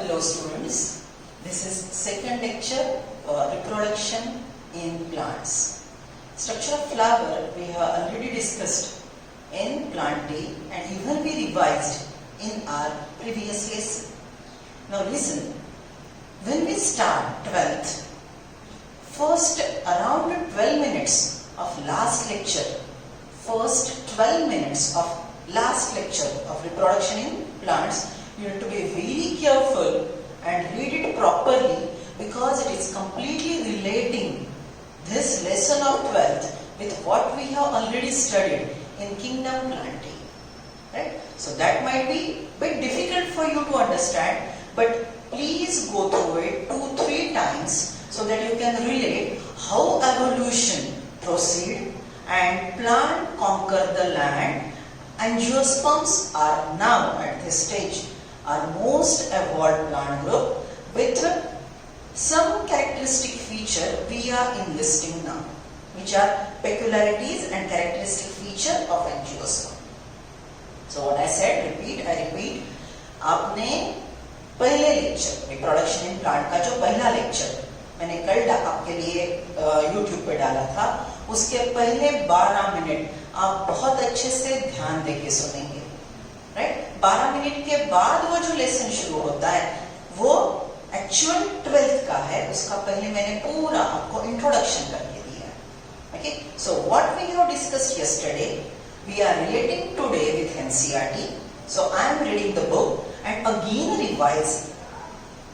Hello students, this is second lecture reproduction in plants. Structure of flower we have already discussed in plant day and even we revised in our previous lesson. Now listen, when we start 12th, first around 12 minutes of last lecture, first 12 minutes of last lecture of reproduction in plants, you have to be very careful and read it properly because it is completely relating this lesson of 12th with what we have already studied in kingdom planting. Right? So that might be a bit difficult for you to understand, but please go through it 2-3 times so that you can relate how evolution proceed and plant conquer the land. Angiosperms are now at this stage our most evolved plant group with some characteristic feature we are enlisting now, which are peculiarities and characteristic feature of angiosperm. So what I said, I repeat, आपने पहले lecture reproduction in plant का जो पहला lecture मैंने कल आपके लिए YouTube पे डाला था, उसके पहले 12 मिनट आप बहुत अच्छे से ध्यान देके सुनेंगे, राइट? 12 मिनट के बाद वो जो लेसन शुरू होता है वो एक्चुअल 12th का है, उसका पहले मैंने पूरा आपको इंट्रोडक्शन करके दिया है. Okay, so what we have discussed yesterday we are relating today with NCERT. So I am reading the book and again revising.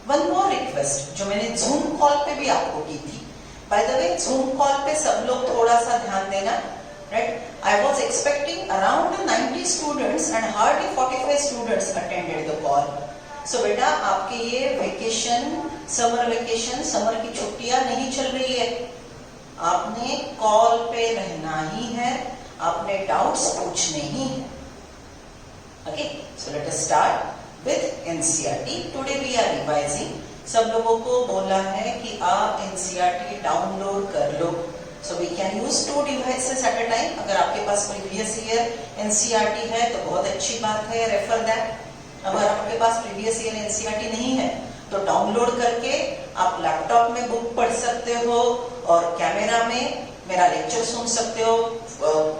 One more request जो मैंने जूम कॉल पे भी आपको की थी. By the way Zoom call पे सब लोग थोड़ा सा ध्यान देना. Right? I was expecting around 90 students and hardly 45 students attended the call. So बेटा आपके ये वेकेशन, समर वेकेशन, समर की छुट्टियां नहीं चल रही है. आपने कॉल पे रहना ही है, आपने डाउट्स पूछने ही है. Okay? So let us start with NCERT. Today we are revising. सब लोगों को बोला है कि आप NCERT डाउनलोड कर लो. So we can use 2 devices at a time. अगर आपके पास previous year NCERT है तो बहुत अच्छी बात है, refer that. अगर आपके पास previous year NCERT नहीं है तो डाउनलोड करके आप लैपटॉप में बुक पढ़ सकते हो और कैमरा में मेरा लेक्चर सुन सकते हो,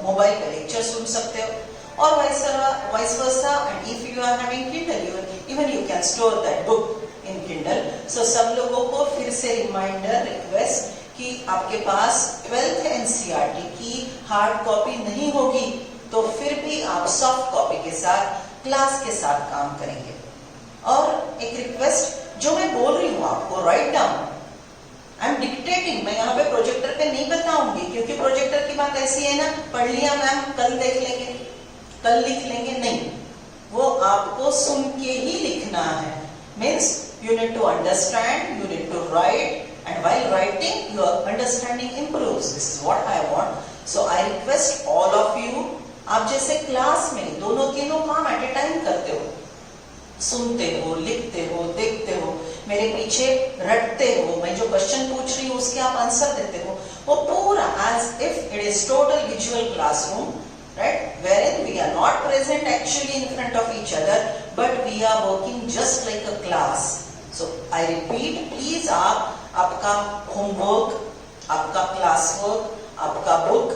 मोबाइल पे लेक्चर सुन सकते हो और vice versa. And if you are having Kindle, even you can store that book in Kindle. So सब लोगों को फिर से रिमाइंडर रिक्वेस्ट कि आपके पास 12th NCERT की हार्ड कॉपी नहीं होगी तो फिर भी आप सॉफ्ट कॉपी के साथ क्लास के साथ काम करेंगे. और एक रिक्वेस्ट जो मैं बोल रही हूँ आपको write down. I am dictating. मैं यहाँ पे प्रोजेक्टर पे नहीं बताऊंगी क्योंकि प्रोजेक्टर की बात ऐसी है ना, पढ़ लिया मैम कल देख लेंगे, कल लिख लेंगे, नहीं. वो आपको सुन के ही लिखना है. Means you need to understand, you need to write, and while writing your understanding improves. This is what I want. So I request all of you, आप जैसे क्लास में दोनों तीनों काम एट ए टाइम करते हो, सुनते हो, लिखते हो, देखते हो, मेरे पीछे रटते हो, मैं जो क्वेश्चन पूछ रही हूँ उसके आप आंसर देते हो, वो पूरा as if it is total visual classroom, right? Wherein we are not present actually in front of each other, but we are working just like a class. So I repeat, please आपका homework, आपका class work, आपका book,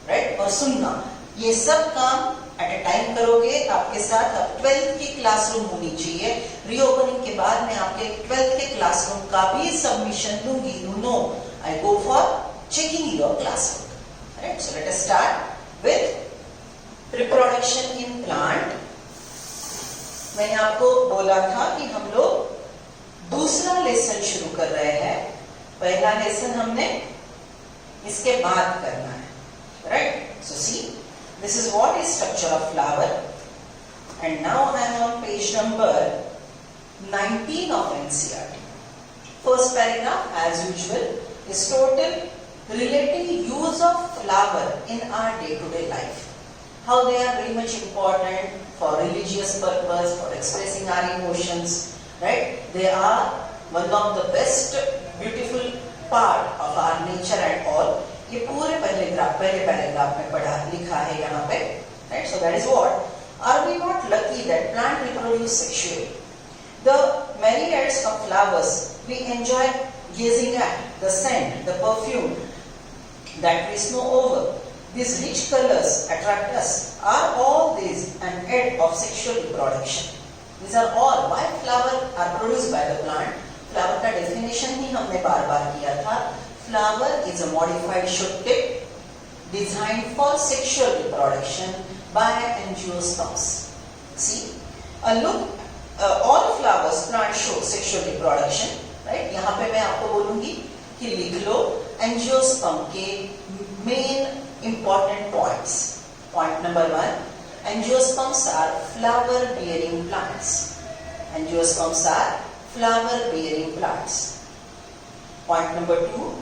right, और सुनना, ये सब काम eight ए time करोगे. आपके साथ अब 12th की क्लासरूम होनी चाहिए. रीओपनिंग के बाद मैं आपके 12th के क्लासरूम का भी सबमिशन दूंगी. You know I go for checking your class work. Right, so let us start with reproduction in plant. मैंने आपको बोला था कि हम लोग दूसरा लेसन शुरू कर रहे हैं. पहला लेसन हमने इसके बाद करना है, right? So see, this is what is structure of flower and now I am on page number 19 of NCERT. First paragraph as usual is total relating use of flower in our day-to-day life. How they are very much important for religious purpose, for expressing our emotions. Right? They are one of the best beautiful part of our nature and all. ये पूरे पहले paragraph में पढ़ा लिखा है यहाँ पे. Right? So that is what. Are we not lucky that plant reproduce sexually? The myriads of flowers we enjoy gazing at, the scent, the perfume that we snow over. These rich colors attract us. Are all these an aid of sexual reproduction? These are all. Why flower are produced by the plant? Flower का definition ही हमने बार बार किया था. Flower is a modified shoot tip designed for sexual reproduction by angiosperms. See, look, all flowers plant show sexual reproduction, right? यहाँ पे मैं आपको बोलूँगी कि लिख लो angiosperm के main important points. Point number 1, angiosperms are flower bearing plants. Angiosperms are flower bearing plants. Point number 2,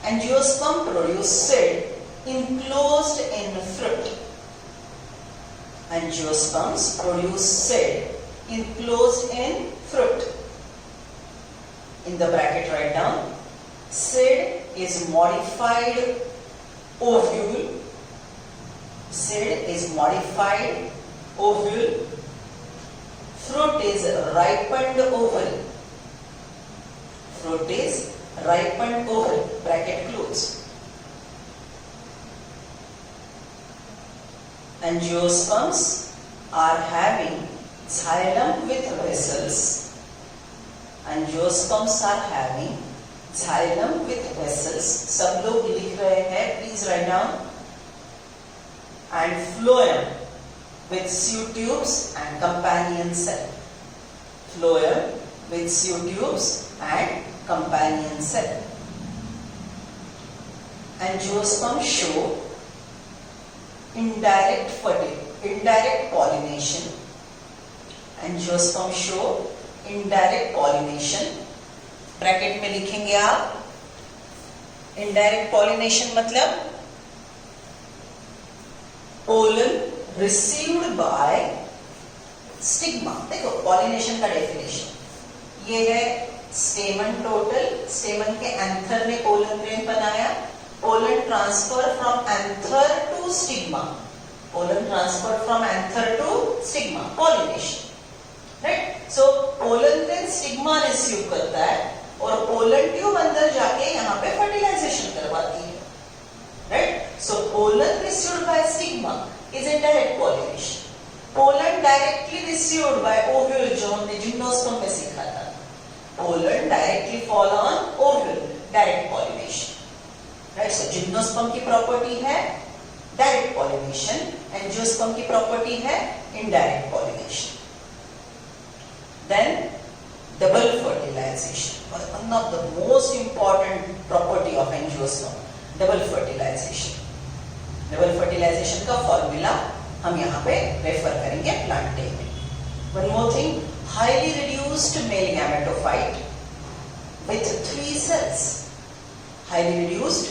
angiosperm produce seed enclosed in fruit. Angiosperms produce seed enclosed in fruit. In the bracket write down, seed is modified ovule. Seed is modified ovule. Fruit is ripened ovule. Fruit is ripened ovule. Bracket close. Angiosperms are having xylem with vessels. Angiosperms are having xylem with vessels. सब लोग लिख रहे हैं, please write down. And phloem with pseudotubes and companion cell. Phloem with pseudotubes and companion cell. Angiosperms show indirect pollination. Angiosperms show indirect pollination. Bracket में लिखेंगे आप, indirect pollination मतलब pollen received by stigma. देखो pollination का definition ये है, stamen total, stamen के anther ने पोलन ग्रेन बनाया, pollen transfer from anther to stigma, pollen transfer from anther to stigma, pollination, right. So pollen grain stigma receive करता है और पोलन ट्यूब अंदर जाके यहाँ पे फर्टिलाइजेशन करवाती है, right. So pollen received by stigma is indirect pollination. Pollen directly received by ovule, जो हमने जिम्नोस्पर्म में सीखा था. Pollen directly fall on ovule, direct pollination, right. So gymnosperm की प्रॉपर्टी है डायरेक्ट पॉलिनेशन, एंजियोस्पर्म की प्रॉपर्टी है indirect pollination. Then double fertilization, one of the most important property of angiosperm, double fertilization. Double fertilization का formula हम यहाँ पे refer करेंगे plant day में. One more thing, highly reduced male gametophyte with 3 cells. Highly reduced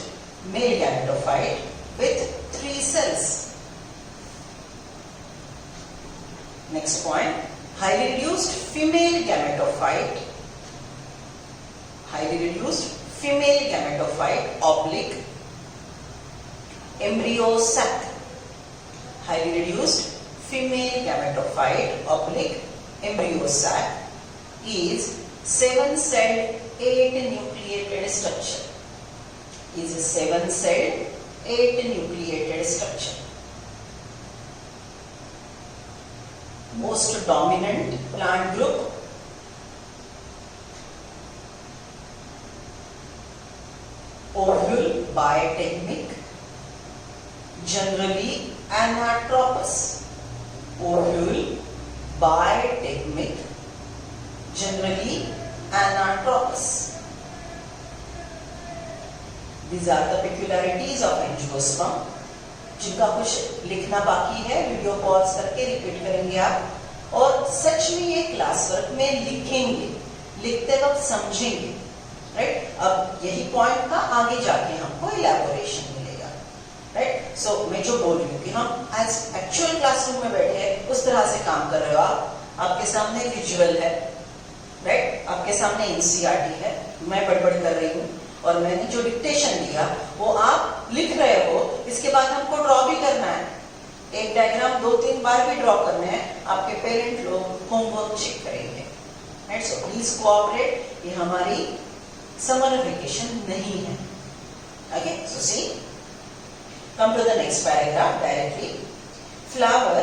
male gametophyte with 3 cells. Next point, highly reduced female gametophyte. Highly reduced female gametophyte oblique embryo sac. Highly reduced female gametophyte oblique embryo sac is 7-celled 8-nucleated structure. Is a 7-celled 8-nucleated structure. Most dominant plant group, ovule biotechnic, generally anatropous. Ovule biotechnic, generally anatropous. These are the peculiarities of angiosperm. जिनका कुछ लिखना बाकी है, video pause करके repeat करेंगे आप, और सच में ये क्लास वर्क में लिखेंगे, लिखते वक्त समझेंगे, राइट. अब यही पॉइंट का आगे जाके हमको इलैबोरेशन मिलेगा, राइट. सो मैं जो बोल रही हूँ कि हम एज एक्चुअल क्लासरूम में बैठे हैं उस तरह से काम कर रहे हो आप. आपके सामने विजुअल है, राइट, आपके सामने एनसीईआरटी है, मैं बड़बड़ कर रही हूँ और मैंने जो डिक्टेशन दिया वो आप लिख रहे हो. इसके बाद हमको ड्रॉ भी करना है, एक डायग्राम 2-3 बार भी ड्रॉ करना है. आपके पेरेंट लोग होमवर्क चेक करेंगे, राइट? सो प्लीज कोऑपरेट, ये हमारी समर वेकेशन नहीं है. Okay, so see, come to the next paragraph directly. Flower,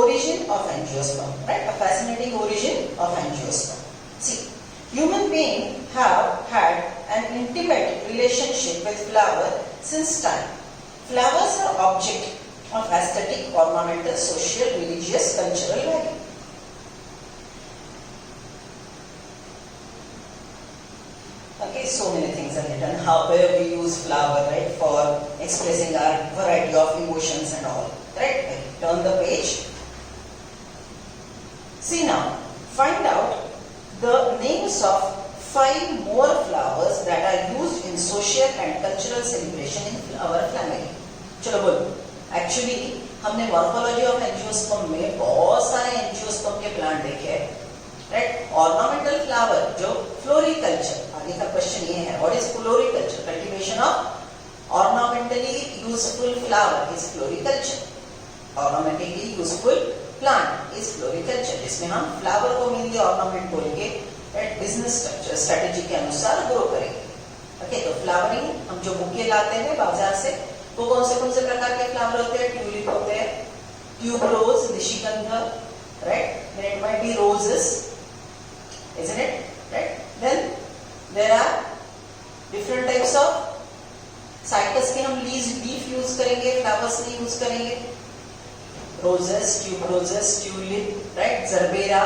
origin of angiosperm, right? A fascinating origin of angiosperm. See, human beings have had an intimate relationship with flower since time. Flowers are object of aesthetic, ornamental, social, religious, cultural value. Okay, so many things are written. Where we use flower, right, for expressing our variety of emotions and all. Right? Turn the page. See now, find out the names of 5 more flowers that are used in social and cultural celebration in our family. चलो बोलो. Actually, हमने morphology of angiosperm में बहुत सारे angiosperm के plant देखे हैं. Right? Ornamental flower जो फ्लोरिकल्चर, आगे का क्वेश्चन ये है, what is floriculture? Cultivation of ornamentally useful flower is floriculture. Ornamentally useful plant is floriculture, जिसमें हम फ्लावर को मेनली ऑर्नामेंट बोल के बिजनेस स्ट्रक्चर स्ट्रेटेजी के अनुसार ग्रो करेंगे. ओके, तो फ्लावरिंग हम जो बुके लाते हैं बाजार से, वो कौन से प्रकार के फ्लावर होते हैं? ट्यूलिप होते हैं, tuberose, Nishigandha, right? Then it might be roses, isn't it? Right? Then there are different types of cycas के हम लीफ यूज करेंगे, फ्लावर्स नहीं यूज करेंगे. Roses, tuberoses, tulip, right, gerbera.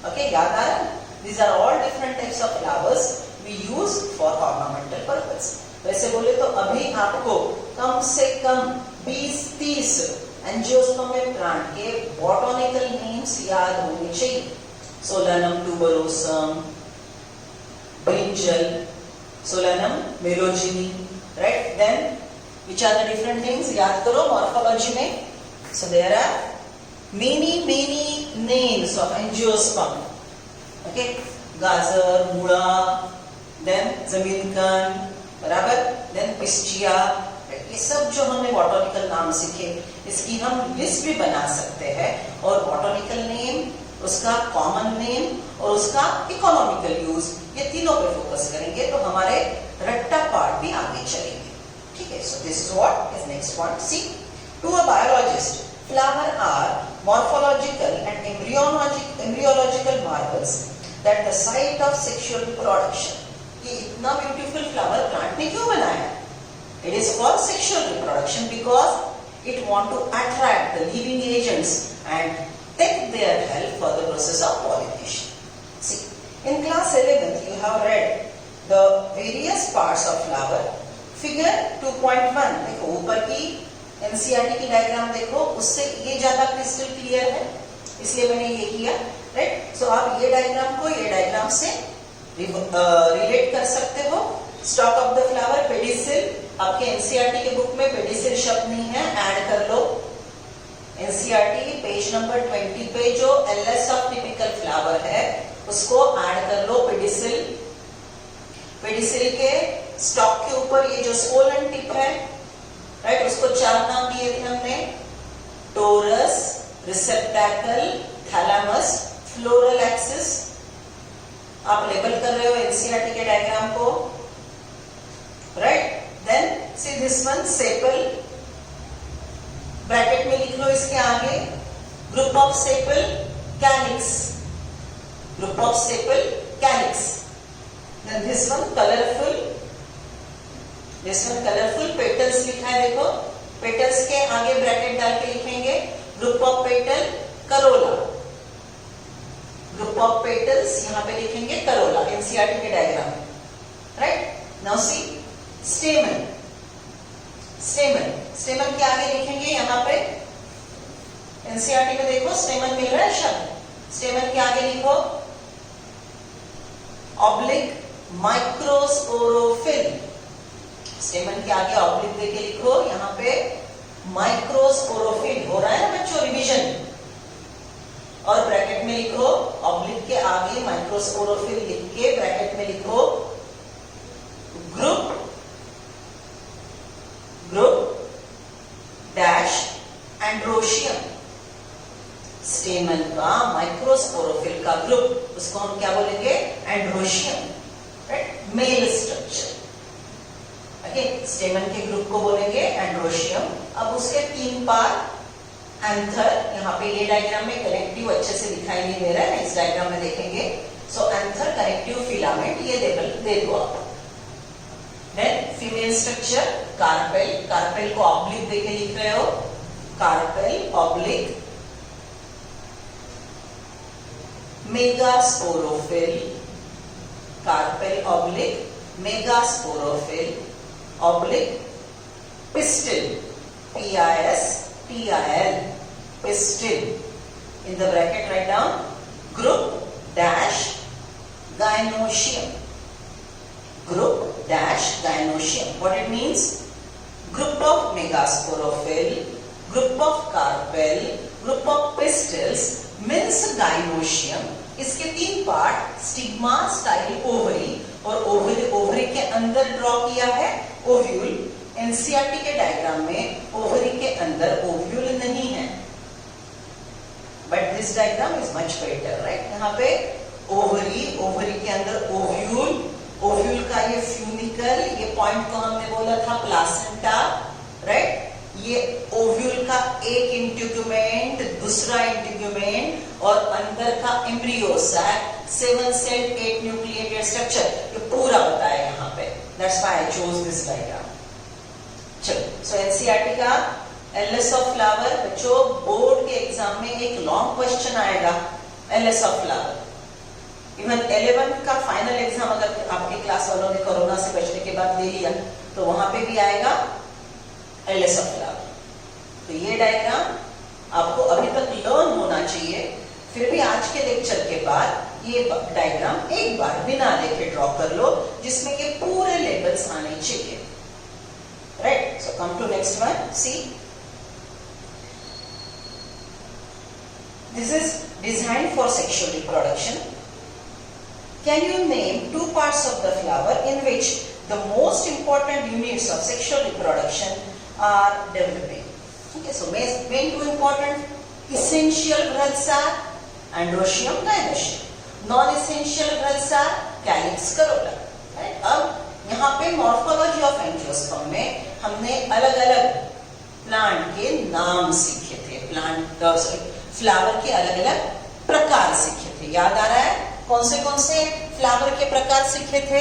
Okay, याद आ रहा? These are all different types of flowers we use for ornamental purpose. वैसे बोले तो अभी आपको कम से कम 20-30 एंजियोस्पर्म प्लांट के बॉटनिकल नेम्स याद होने चाहिए. Solanum tuberosum, brinjal, solanum melongena, right? Then which are the different things? याद करो मॉर्फोलॉजी में. So there are many names of angiosperm. Okay, गाजर, मूला, then जमीनकन, बराबर, then पिस्टिया. ये सब जो हमने बॉटनिकल नाम सीखे, इसकी हम लिस्ट भी बना सकते हैं, और बॉटनिकल नेम, उसका कॉमन नेम और उसका इकोनॉमिकल यूज, ये तीनों पे फोकस करेंगे तो हमारे रट्टा पार्ट भी आगे चलेंगे. ठीक है? So this is what is next point. See, to a biologist flower are morphological and embryological marvels that the site of sexual reproduction. ये इतना ब्यूटीफुल फ्लावर प्लांट ने क्यों बनाया? It is for sexual reproduction because it want to attract the living agents and take their help for the process of pollination. See, in class 11th you have read the various parts of flower. Figure 2.1 देखो, ऊपर की NCERT की diagram देखो, उससे ये ज्यादा crystal clear है, इसलिए मैंने ये किया. राइट? सो आप ये डायग्राम को ये डायग्राम से रिलेट कर सकते हो. Stock of the flower, pedicel. आपके एनसीईआरटी के बुक में पेडिसिल शब्द नहीं है, ऐड कर लो. एनसीईआरटी पेज नंबर 20 पे जो एलएस ऑफ टिपिकल फ्लावर है उसको ऐड कर लो, पेडिसिल. पेडिसिल के स्टॉक के ऊपर ये जो स्वोलन टिप है, राइट, उसको 4 नाम दिए थे हमने: torus, receptacle, thalamus, floral axis. आप लेबल कर रहे हो एनसीईआरटी के डायग्राम को, right? Then see this one, sepal. Bracket में लिख लो इसके आगे, group of sepal, calyx. Group of sepal, calyx. Then this one, colourful. This one colourful. Petals लिखा है देखो, पेटल्स के आगे ब्रैकेट डाल के लिखेंगे group of petal, Corolla. Group of petals यहां पे लिखेंगे करोला, एनसीईआरटी के डायग्राम में. राइट? Now see, स्टेमन. स्टेमन, स्टेमन के आगे लिखेंगे यहाँ पे, एनसीईआरटी में देखो स्टेमन मिल रहा है शब्द. स्टेमन के आगे लिखो ऑब्लिक माइक्रोस्पोरोफिल. स्टेमन के आगे ऑब्लिक देके लिखो, यहाँ पे माइक्रोस्पोरोफिल. हो रहा है ना बच्चों रिवीजन? और ब्रैकेट में लिखो, ऑब्लिक के आगे माइक्रोस्पोरोफिल लिख के ब्रैकेट में लिखो ग्रुप डैश एंड्रोशियम. स्टेमन का माइक्रोस्पोरोफिल का ग्रुप, उसको हम क्या बोलेंगे? Androecium, right? Male structure. Okay, stamen के ग्रुप को बोलेंगे एंड्रोशियम। अब उसके 3 पार्ट, एंथर, यहाँ पे ये डायग्राम में कनेक्टिव अच्छे से दिखाई नहीं दे रहा है, इस डायग्राम में देखेंगे। सो एंथर, कनेक्टिव फिलामेंट, ये दे दो आप। Then female structure carpel, carpel को ऑब्लिक देके लिख रहे हो, carpel oblique, megasporophyll, carpel oblique, megasporophyll oblique, pistil, PISTIL, pistil. In the bracket write down group dash gynoecium. Group dash gynoecium. What it means? Group of megasporophyll, group of carpel, group of pistils means gynoecium. इसके 3 part, stigma, style, ovary, और ovary के अंदर draw किया है ovule. NCERT के diagram में ovary के अंदर ओव्यूल नहीं है, but this diagram is much better, right? यहाँ पे ओवरी, ओवरी के अंदर ओव्यूल, ओव्यूल का ये फ्यूनिकल, ये पॉइंट को हमने बोला था प्लासेंटा, राइट? ये ओव्यूल का एक इंटीग्यूमेंट, दूसरा इंटीग्यूमेंट, और अंदर का embryo sac, 7 cell 8 nucleated structure, ये पूरा बताया यहाँ पे। That's why I chose this diagram. चलो, सो एनसीईआरटी का एलएस ऑफ फ्लावर, बच्चों बोर्ड के एग्जाम में एक लॉन्ग क्वेश्चन आएगा LS of flower. Even 11th का फाइनल एग्जाम अगर आपके क्लास वालों ने कोरोना से बचने के बाद ले लिया तो वहां पे भी आएगा एलएस ऑफ फ्लावर। तो ये डायग्राम आपको अभी तक लर्न होना चाहिए, फिर भी आज के लेक्चर के बाद ये डायग्राम एक बार बिना देखे ड्रॉ कर लो, जिसमें के पूरे लेबल्स आने चाहिए, right? So come to next one, see this is design for sexual reproduction. Can you name 2 parts of the flower in which the most important units of sexual reproduction are developing? Okay, so main 2 important essential gralsar, androecium, gynoecium. Non-essential gralsar, calyx, corolla. Right? अब यहाँ पे morphology of angiosperm में हमने अलग-अलग plant के नाम सीखे थे, फ्लावर के अलग-अलग प्रकार सीखे थे। याद आ रहा है कौन से फ्लावर के प्रकार सीखे थे?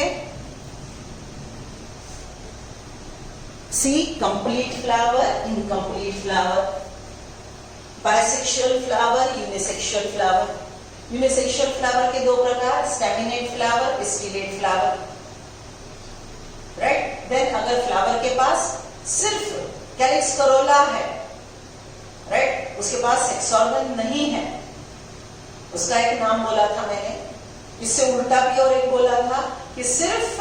See, complete flower, incomplete flower, bisexual flower, unisexual flower. Unisexual flower के 2 प्रकार, staminate flower, pistillate flower, right? Then अगर फ्लावर के पास सिर्फ कैलिक्स करोला है, राइट, उसके पास सेक्स ऑर्गन नहीं है, उसका एक नाम बोला था मैंने। इससे उल्टा भी और एक बोला था कि सिर्फ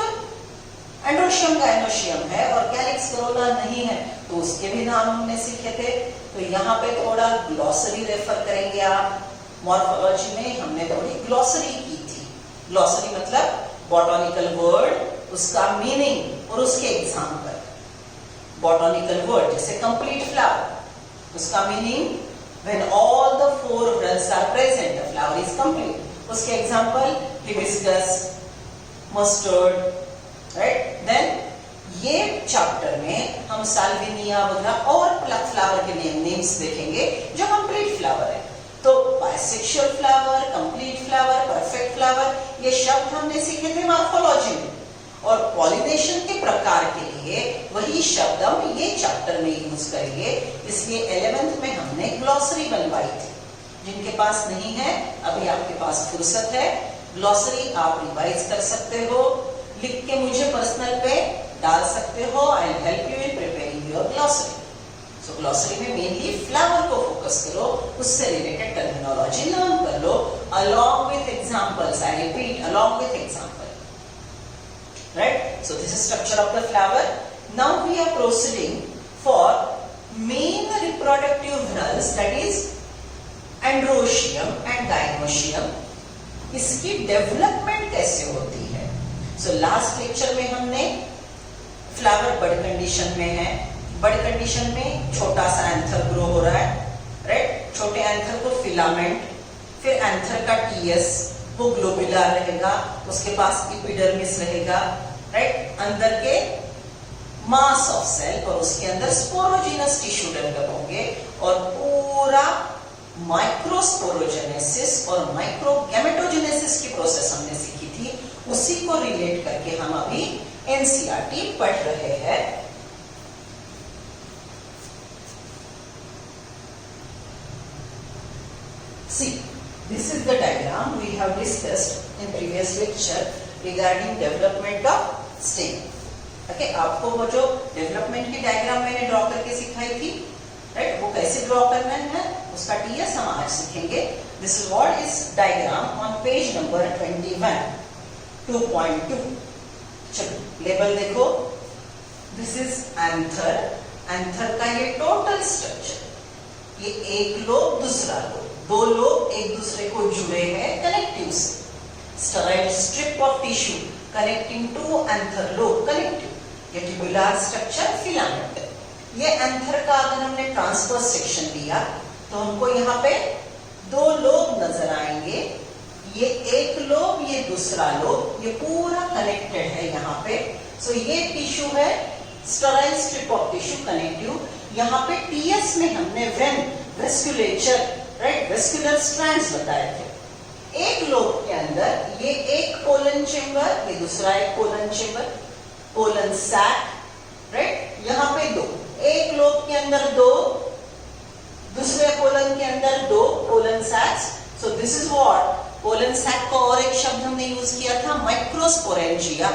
एंड्रोशियम गायनोशियम है और कैलिक्स करोला नहीं है, तो उसके भी नाम हमने सीखे थे। तो यहाँ पे थोड़ा ग्लॉसरी रेफर करेंगे आप। मॉर्फोलॉजी में हमने थोड़ी ग्लॉसरी की थी। ग्लॉसरी मतलब बॉटनिकल वर्ड, उसका मीनिंग और उसके एग्जाम्पल। बॉटनिकल वर्ड जैसे कंप्लीट फ्लावर, उसका meaning when all the 4 whorls are present, the flower is complete. उसके example hibiscus, mustard, right? Then ये चैप्टर में हम साल्विनिया वगैरह और फ्लावर के नेम्स देखेंगे जो कंप्लीट फ्लावर है। तो bisexual flower, complete flower, perfect flower, ये शब्द हमने सीखे थे मॉर्फोलॉजी में। और पॉलिनेशन के प्रकार के लिए वही शब्द हम ये चैप्टर में यूज करेंगे, इसलिए 11th में हमने ग्लॉसरी बनवाई थी। जिनके पास नहीं है, अभी आपके पास फुर्सत है, ग्लॉसरी आप रिवाइज कर सकते हो, लिख के मुझे पर्सनल पे डाल सकते हो। I will help you in preparing your glossary. So glossary में मेनली फ्लावर को फोकस करो, उससे रिलेटेड टर्मिनोलॉजी लर्न कर लो, along with examples. I repeat, along with example, right? So this is structure of the flower. Now we are proceeding for main reproductive whorls, that is androecium and gynoecium. इसकी development कैसे होती है? So last lecture में हमने flower bud condition में है, बड condition में छोटा सा एंथर ग्रो हो रहा है, राइट? छोटे एंथर को फिलामेंट, फिर एंथर का टीएस वो ग्लोबुलर रहेगा, उसके पास एपिडर्मिस रहेगा, राइट, अंदर के मास ऑफ सेल और उसके अंदर स्पोरोजिनस टिश्यू डेवलप होंगे और पूरा माइक्रोस्पोरोजेनेसिस और माइक्रोगैमेटोजेनेसिस की प्रोसेस हमने सीखी थी, उसी को रिलेट करके हम अभी एनसीईआरटी पढ़ रहे हैं। See, this is the diagram we have discussed in previous lecture regarding development of stem. Okay, आपको वो जो डेवलपमेंट की डायग्राम मैंने ड्रॉ करके सिखाई थी, राइट, वो कैसे ड्रॉ करना है उसका टीएस हम आज सीखेंगे। This is what is diagram on page number 21 2.2। चलो लेबल देखो, दिस इज एंथर, एंथर का ये टोटल स्ट्रक्चर, ये एक लोब दूसरा लोब, दो लोब एक दूसरे को जुड़े हैं कनेक्टिव से, sterile strip of tissue connecting to anther lobe connective, ये ट्यूबुलर स्ट्रक्चर फिलामेंट। ये एंथर का अगर हमने ट्रांसवर्स सेक्शन लिया तो हमको यहाँ पे दो लोब नजर आएंगे, ये एक लोब ये दूसरा लोब, ये पूरा कनेक्टेड है यहाँ पे। सो ये टिश्यू है sterile strip of tissue connective, यहाँ पे टीएस में हमने वेन वेस्कुलेचर, राइट, वेस्कुलर स्ट्रैंड्स बताए थे। एक लोब के अंदर ये एक पोलन चेंबर, ये दूसरा एक pollen chamber, pollen sac, right, यहाँ पे दो, एक लोब के अंदर दो, दूसरे पोलन के अंदर दो pollen sacs. So this is what pollen sac का और एक शब्द हमने यूज किया था microsporangia,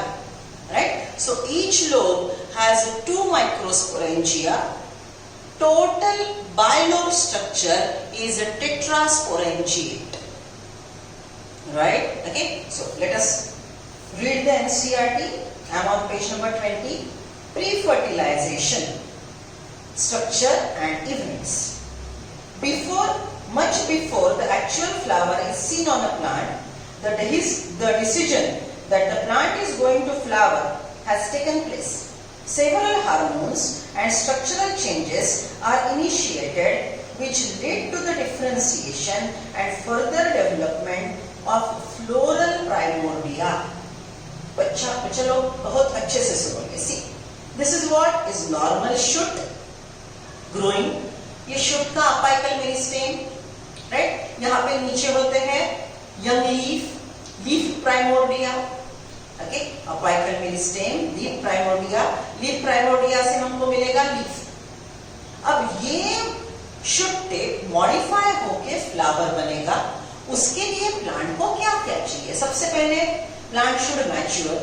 right. So each lobe has 2 microsporangia, total bilobe structure is a tetrasporangiate, right? Okay, so let us read the NCERT. I am on page number 20. Pre-fertilization, structure and events. Much before the actual flower is seen on a plant, the decision that the plant is going to flower has taken place. Several hormones and structural changes are initiated which lead to the differentiation and further development of floral primordia. चलो बहुत अच्छे से सुनोगे। See, this is what is normal shoot growing. ये shoot का apical meristem, right, यहाँ पे नीचे होते हैं young leaf primordia, okay, apical meristem, leaf primordia से हमको मिलेगा लीफ। अब ये शुट टिप मॉडिफाई होके फ्लावर बनेगा, उसके लिए प्लांट को क्या क्या चाहिए? सबसे पहले plant should mature,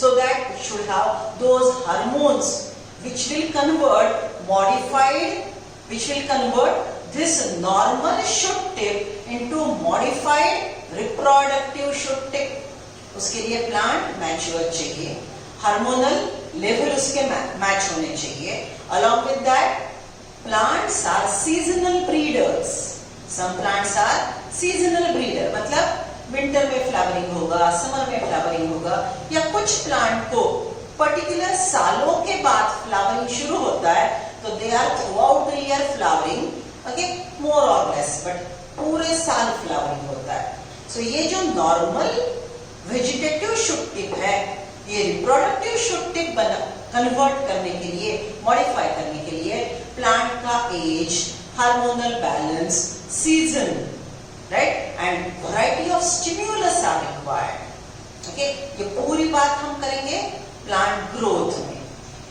so that it should have those hormones which will convert this normal shoot tip into modified reproductive shoot tip. उसके लिए प्लांट मैच्योर चाहिए, हार्मोनल लेवल उसके मैच होने चाहिए। Along with that plants are seasonal breeders, some plants are seasonal breeder, मतलब winter में flowering होगा, summer में फ्लावरिंग होगा, या कुछ प्लांट को पर्टिकुलर सालों के बाद फ्लावरिंग शुरू होता है, तो they are throughout the year flowering, okay, more or less, but पूरे साल फ्लावरिंग होता है। सो ये जो नॉर्मल वेजिटेटिव शूट टिप है, ये रिप्रोडक्टिव शूट टिप कन्वर्ट करने के लिए, मॉडिफाई करने के लिए प्लांट का age, hormonal balance, season, right, and variety of stimulus are required. Okay, ये पूरी बात हम करेंगे प्लांट ग्रोथ में।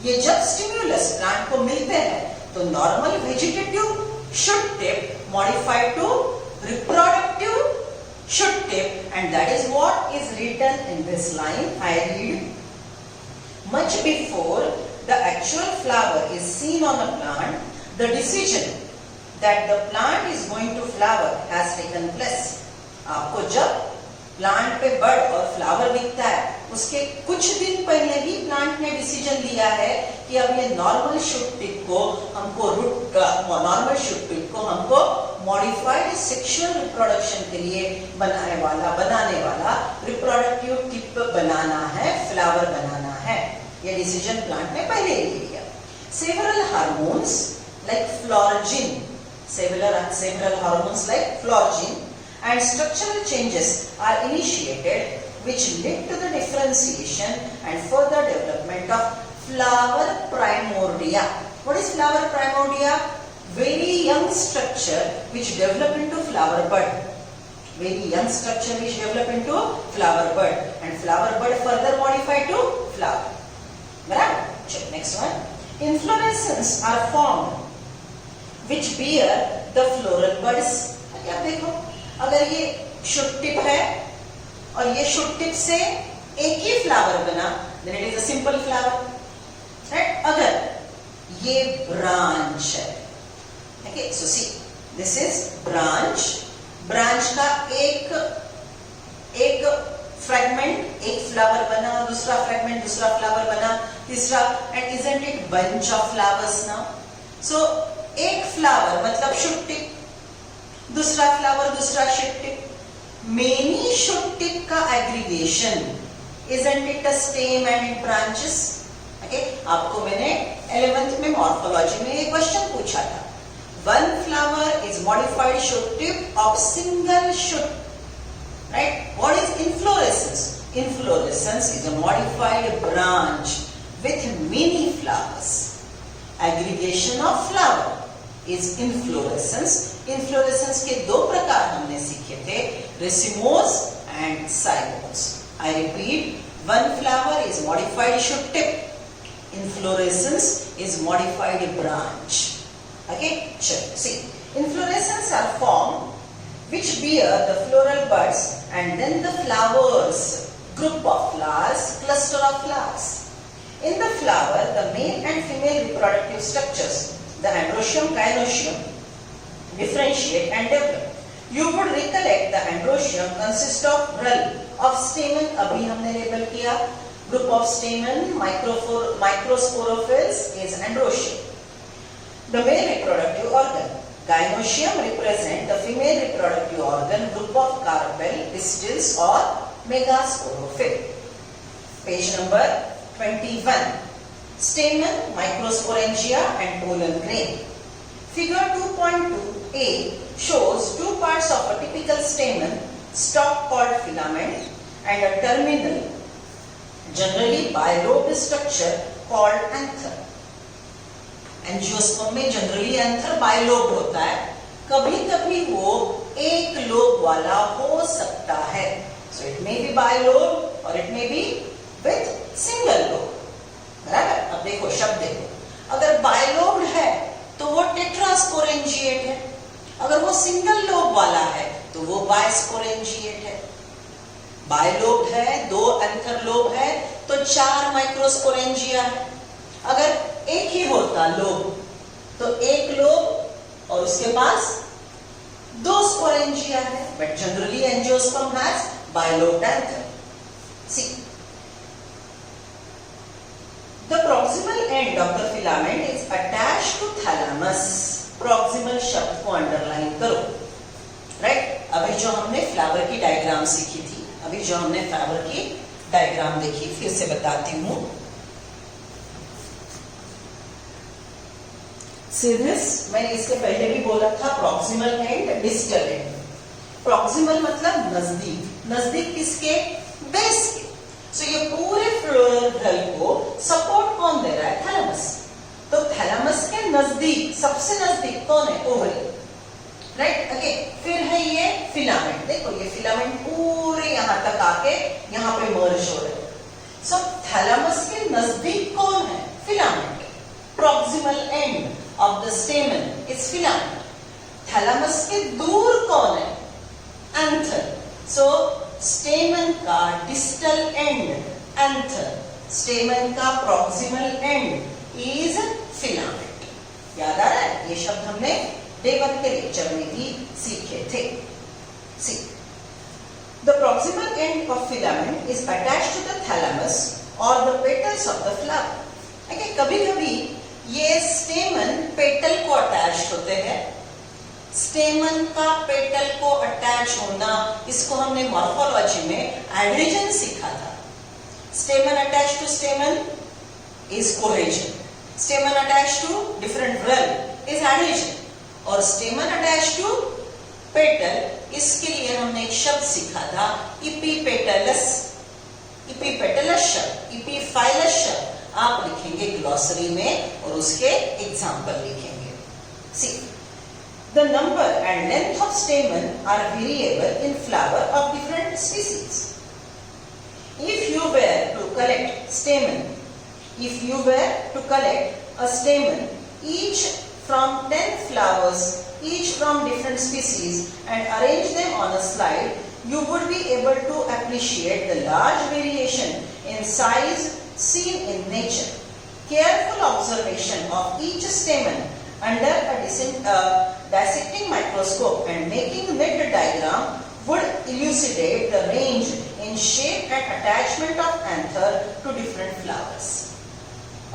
ये जब स्टिम्युलस प्लांट को मिलते हैं तो normal vegetative shoot tip modified to reproductive shoot tip, and that is what is written in this line. I read, much before the actual flower is seen on a plant, the decision that the plant is going to flower has taken place. आपको जब plant पे बड और flower दिखता है, उसके कुछ दिन पहले ही प्लांट ने डिसीजन लिया है कि अब ये नॉर्मल शूट टिप को हमको नॉर्मल शूट टिप को हमको मॉडिफाइड सेक्सुअल रिप्रोडक्शन के लिए बनाने वाला रिप्रोडक्टिव टिप बनाना है, फ्लावर बनाना है। ये डिसीजन प्लांट ने पहले ले लिया। Several hormones like florigen, several hormones like florigine, and structural changes are initiated which lead to the differentiation and further development of flower primordia. What is flower primordia? Very young structure which develop into flower bud. Very young structure which develop into flower bud, and flower bud further modified to flower. Right? Check next one. Inflorescence are formed which bear the floral buds. Okay, अब देखो, अगर ये shoot tip है और ये shoot tip से एक ही flower बना, then it is a simple flower. Right? अगर ये branch है, okay, so see, this is branch. Branch का एक फ्रेगमेंट, एक फ्लावर बना, दूसरा फ्रेगमेंट, दूसरा फ्लावर बना, तीसरा, and isn't it bunch of flowers now? So एक फ्लावर मतलब शूट टिप, दूसरा फ्लावर, दूसरा shoot tip, many shoot tip का aggregation, isn't it a stem and it branches? Okay, आपको मैंने 11th में मॉर्फोलॉजी में एक क्वेश्चन पूछा था. One flower is modified shoot tip of single shoot. Right? What is inflorescence? Inflorescence is a modified branch with many flowers. Aggregation of flower is inflorescence. Inflorescence के दो प्रकार हमने सीखे थे, racemose and cymose. I repeat, one flower is modified shoot tip. Inflorescence is modified branch. Okay, check. See, inflorescence are formed which bear the floral buds and then the flowers, group of flowers, cluster of flowers. In the flower, the male and female reproductive structures, the androecium, gynoecium, differentiate and develop. You would recollect the androecium consists of rel of stamen, अभी हमने label किया. Group of stamen, microsporophylls is androecium. The male reproductive organ. Gynoecium represent the female reproductive organ, group of carpel, pistils or megasporophyll. Page number 21. Stamen, microsporangia and pollen grain. Figure 2.2a shows two parts of a typical stamen, stalk called filament and a terminal, generally bilobed structure called anther. Angiosperm में generally anther bilobe होता है, कभी कभी वो एक lobe वाला हो सकता है. So it may be bilobe or it may be with single lobe. बराबर? अब देखो शब्द देखो, अगर बाइलोब है तो वो टेट्रास्पोरेंजिएट है, अगर वो सिंगल लोब वाला है तो वो बाइस्पोरेंजिएट है. बाइलोब है, दो एंथर लोब है तो 4 माइक्रोस्पोरेंजिया है. अगर एक ही होता लोब तो एक लोब और उसके पास 2 स्पोरेंजिया है, but generally angiosperm has bilobed anther. See, the proximal end of the filament is attached to thalamus. Proximal शब्द को अंडरलाइन करो. राइट? अभी जो हमने फ्लावर की डायग्राम सीखी थी, अभी जो हमने फ्लावर की डायग्राम देखी, फिर से बताती हूं. सीधेस मैंने इसके पहले भी बोला था, proximal and distal end. Proximal मतलब नजदीक, नजदीक किसके? बेस के. सो ये पूरे फ्लोरल थल को सपोर्ट कौन दे रहा है? थैलेमस. तो थैलेमस के नजदीक, सबसे नजदीक कौन है? ओवरी. राइट? ओके, फिर है ये फिलामेंट. देखो ये फिलामेंट पूरे यहां तक आके यहां पे मर्ज हो रहे हैं. सो थैलेमस के नजदीक कौन है? Filament. Proximal and of the stamen is filament. Thalamus के दूर कौन है? anther. So stamen का distal end anther, stamen का proximal end is filament. याद आ रहा है? ये शब्द हमने डे 1 के लेक्चर में भी सीखे थे. See, the proximal end of filament is attached to the thalamus or the petals of the flower. Okay, कभी-कभी ये स्टेमन पेटल को अटैच होते हैं. स्टेमन का पेटल को अटैच होना, इसको हमने मॉर्फोलॉजी में एडहेजन सीखा था. Stamen attach to stamen is cohesion. Stamen attach to different रेल इज एडहेजन. और स्टेमन अटैच टू पेटल, इसके लिए हमने एक शब्द सीखा था इपीपेटलस। इपीपेटलस शब्द, इपीफाइलस शब्द आप लिखेंगे ग्लॉसरी में और उसके एग्जाम्पल लिखेंगे। सी the number and length of stamen are variable in flower of different species. If you were to collect stamen, if you were to collect a stamen each from 10 flowers, each from different species, and arrange them on a slide, you would be able to appreciate the large variation in size seen in nature. Careful observation of each stamen under a dissecting microscope and making Venn diagram would elucidate the range in shape and attachment of anther to different flowers.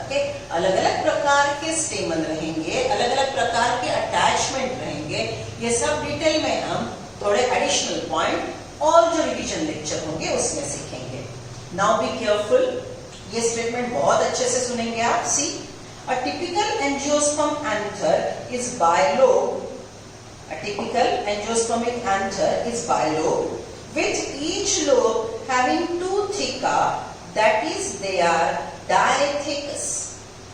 Okay? अलग अलग प्रकार के स्टेमन रहेंगे, अलग अलग प्रकार के attachment रहेंगे, ये सब डिटेल में हम थोड़े एडिशनल पॉइंट और जो रिवीजन लेक्चर होंगे उसमें सीखेंगे। नाउ बी केयरफुल, ये स्टेटमेंट बहुत अच्छे से सुनेंगे आप। सी a typical angiosperm anther is bilobed. A typical angiospermic anther is bilobed, with each lobe having two theca, that is they are diathecous.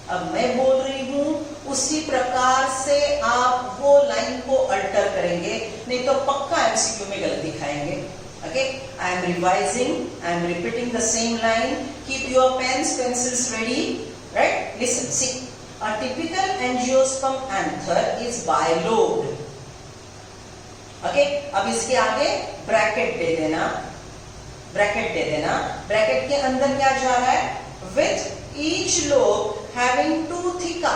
अब मैं बोल रही हूँ उसी प्रकार से आप वो लाइन को अल्टर करेंगे, नहीं तो पक्का एमसीक्यू में गलती खाएंगे। Okay, I am revising, I am repeating the same line. Keep your pens, pencils ready. Right? Listen, see. A typical angiosperm anther is bilobed. Okay? अब इसके आगे ब्रैकेट दे देना, ब्रैकेट दे देना। ब्रैकेट के अंदर क्या जा रहा है? With each lobe having two theca.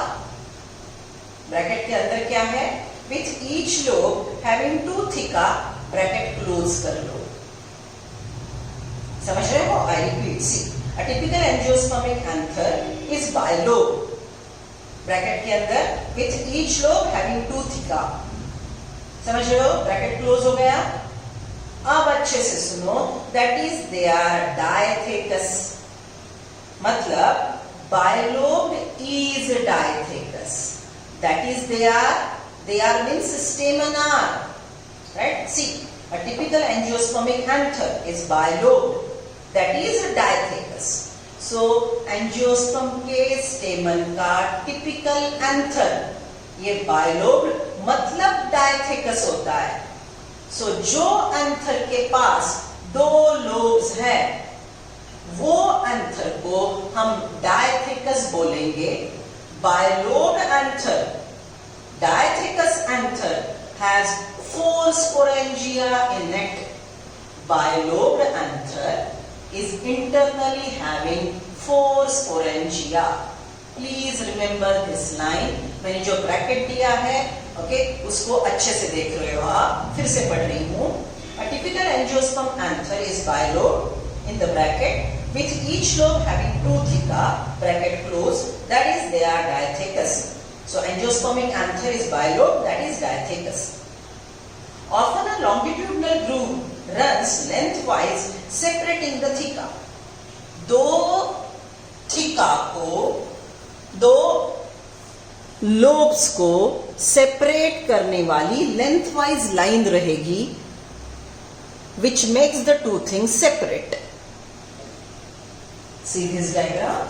Bracket के अंदर क्या है? With each lobe having two theca. Bracket close कर लो। समझ रहे हो? I repeat, see. A typical angiospermic anther is bilobed. Bracket के अंदर with each lobe having two theca. समझ रहे हो? ब्रैकेट क्लोज हो गया। अब अच्छे से सुनो, that is they are diathecous. मतलब bilobed is diathecous. That is they are means stamen are. Right? See, a typical angiospermic anther is bilobed. That is diathecous. So angiosperm के स्टेमन का टिपिकल एंथर ये बाइलोब्ड मतलब डायथेकस होता है। सो जो anther के पास दो लोब्स है वो एंथर को हम डायथेकस बोलेंगे। Bilobed anther, dithecous anther has 4 sporangia in it. Bilobed anther is internally having 4 sporangia. Please remember this line. मैंने जो ब्रैकेट दिया है, ओके, उसको अच्छे से देख रहे हो आप। फिर से पढ़ रही हूँ। A typical angiosperm anther is bilobed in the bracket with each lobe having 2 theca, bracket close. That is, they are diathecous. So angiospermic anther is bilobed, that is diathecous. Often a longitudinal groove runs lengthwise separating the theca. दो theca को, दो lobes को separate करने वाली lengthwise line रहेगी which makes the two things separate. See this diagram.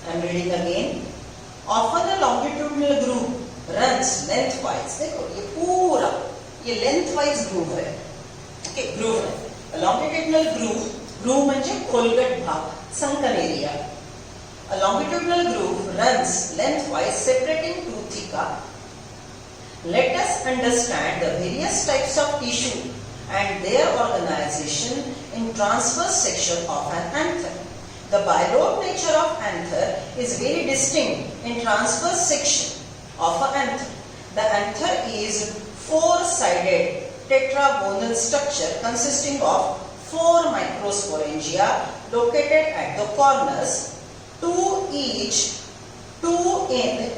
I am reading again. Often a longitudinal groove runs lengthwise. देखो ये पूरा ये लेंथवाइज ग्रूव है, ओके, ग्रूव है। लॉन्गिट्यूडनल ग्रूव, ग्रूव म्हणजे खोलगट भाग, sunken area. A longitudinal groove runs lengthwise separating two theca. Let us understand the various types of tissue and their organization in transverse section of an anther. The bilobed nature of anther is very distinct in transverse section of an anther. The anther is 4-sided tetragonal structure consisting of 4 microsporangia located at the corners, 2 in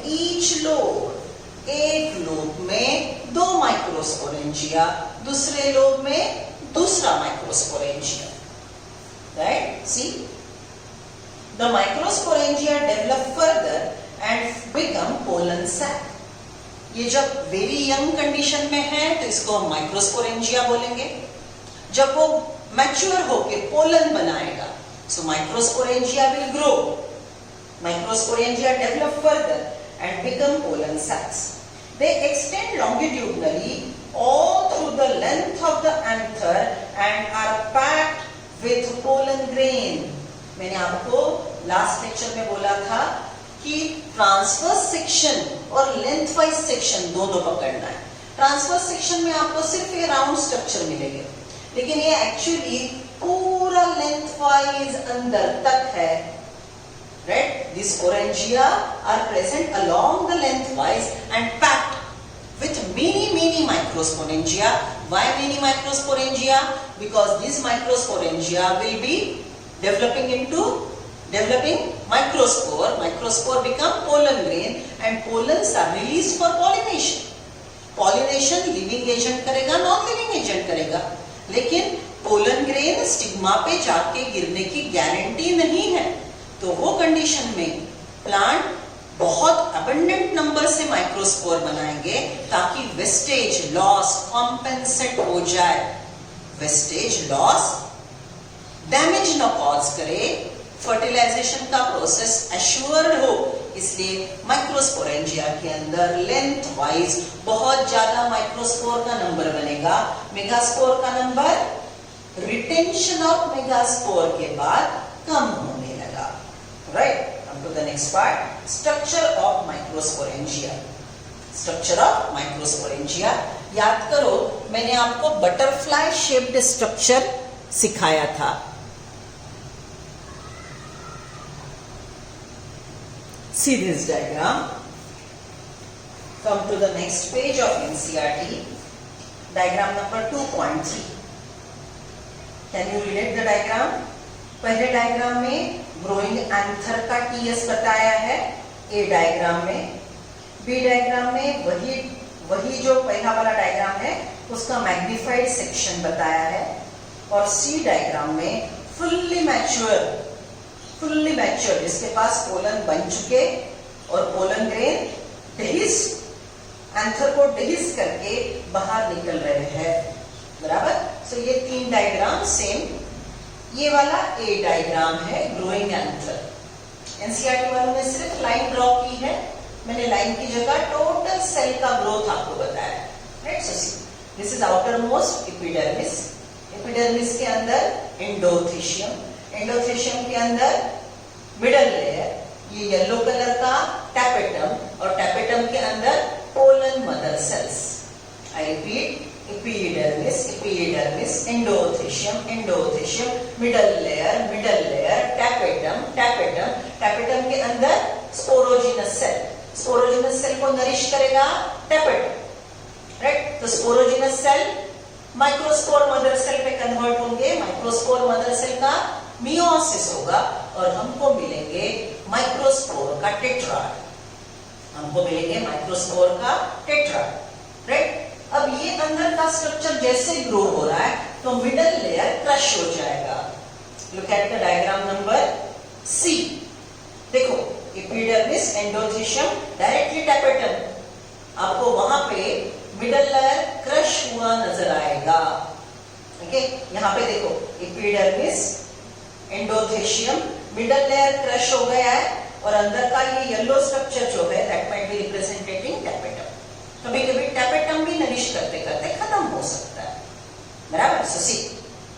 each lobe. एक lobe में 2 microsporangia, दूसरे lobe में दूसरा microsporangia. Right? See? The microsporangia develop further and become pollen sac. ये जब very young condition में है तो इसको हम माइक्रोस्पोरेंजिया बोलेंगे. जब वो मैच्योर होके पोलन बनाएगा, so microsporangia will grow. Microsporangia develop further and become pollen sacs. They extend longitudinally all through the length of the anther and are packed with pollen grain. मैंने आपको लास्ट लेक्चर में बोला था कि transverse section और length wise section दोनों पकड़ना है. ट्रांसवर्स सेक्शन में आपको सिर्फ ये राउंड स्ट्रक्चर मिलेंगे, लेकिन ये एक्चुअली पूरा लेंथ वाइज अंदर तक है. Right, these sporangia are present along the lengthwise and packed with many microsporangia. Why many microsporangia? Because these microsporangia will be developing microspore. Microspore become pollen grain and pollens are released for pollination. Pollination living agent करेगा, non living agent करेगा, लेकिन pollen grain stigma पे जाके गिरने की guarantee नहीं है. तो वो कंडीशन में प्लांट बहुत अबंडेंट नंबर से माइक्रोस्पोर बनाएंगे ताकि वेस्टेज लॉस कॉम्पेंसेट हो जाए. वेस्टेज लॉस डैमेज न कॉज करे, फर्टिलाइजेशन का प्रोसेस एश्योर्ड हो. इसलिए माइक्रोस्पोरेंजिया के अंदर लेंथ वाइज बहुत ज्यादा माइक्रोस्पोर का नंबर बनेगा. मेगास्पोर का नंबर रिटेंशन ऑफ मेगास्पोर के बाद कम होने लगा. Right, come to the next part. Structure of microsporangia. Structure of microsporangia. याद करो, मैंने आपको बटरफ्लाई शेप्ड स्ट्रक्चर सिखाया था. See this diagram. Come to the next page of NCERT. Diagram number 2.3. Can you relate the diagram? पहले diagram में growing anther का TS बताया है ए डायग्राम में. बी डायग्राम में वही जो पहला वाला डायग्राम है उसका मैग्नीफाइड सेक्शन बताया है. और सी डायग्राम में फुल्ली मैच्योर जिसके पास पोलन बन चुके और पोलन ग्रेन डेहिस एंथर को डेहिस करके बाहर निकल रहे हैं. बराबर. सो ये तीन डायग्राम सेम. ये वाला ए डायग्राम है ग्रोइंग एंथर. एनसीईआरटी वालों ने सिर्फ लाइन ड्रॉ की है, मैंने लाइन की जगह टोटल सेल का ग्रोथ आपको बताया. Right, so this is outer most epidermis. Epidermis के अंदर एंडोथेशियम, एंडोथेशियम के अंदर मिडल लेयर, ये येलो कलर का टैपेटम, और टैपेटम के अंदर pollen mother cells. I repeat, epidermis, endothecium, middle layer, tapetum के अंदर स्पोरोजिनस सेल को नरिश करेगा tapetum. राइट, तो sporogenous cell microspore mother cell पे कन्वर्ट होंगे. माइक्रोस्पोर मदर सेल का मियोसिस होगा और हमको मिलेंगे माइक्रोस्पोर का टेट्राड. राइट, अब ये अंदर का स्ट्रक्चर जैसे ग्रो हो रहा है तो मिडल लेयर क्रश हो जाएगा. Look at the diagram number C. देखो, एपिडर्मिस, एंडोथेशियम, डायरेक्टली टैपेटम, आपको वहां पे मिडल लेयर क्रश हुआ नजर आएगा. ओके, यहाँ पे देखो epidermis, endothecium, middle layer crush हो गया है और अंदर का ये येलो स्ट्रक्चर जो है that might be representing tapetum. कभी कभी टैपेटम भी नरिश करते करते खत्म हो सकता है. बराबर. So see,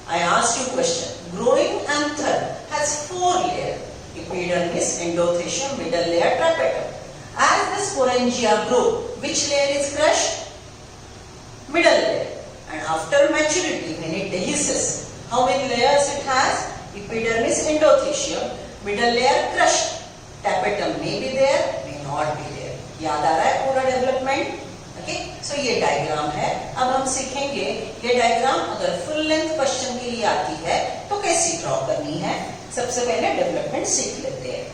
I asked you question. Growing anther has 4 layer: epidermis, endothecium, middle layer, tapetum. As the sporangia grow, which layer is crushed? Middle layer. And after maturity, when it dehisces, how many layers it has? Epidermis, endothecium, middle layer crushed. Tapetum may be there, may not be there. याद आ रहा है पूरा development. Okay, सो ये diagram है. अब हम सीखेंगे ये डायग्राम अगर फुल लेंथ क्वेश्चन के लिए आती है तो कैसी ड्रॉ करनी है. सबसे पहले डेवलपमेंट सीख लेते हैं.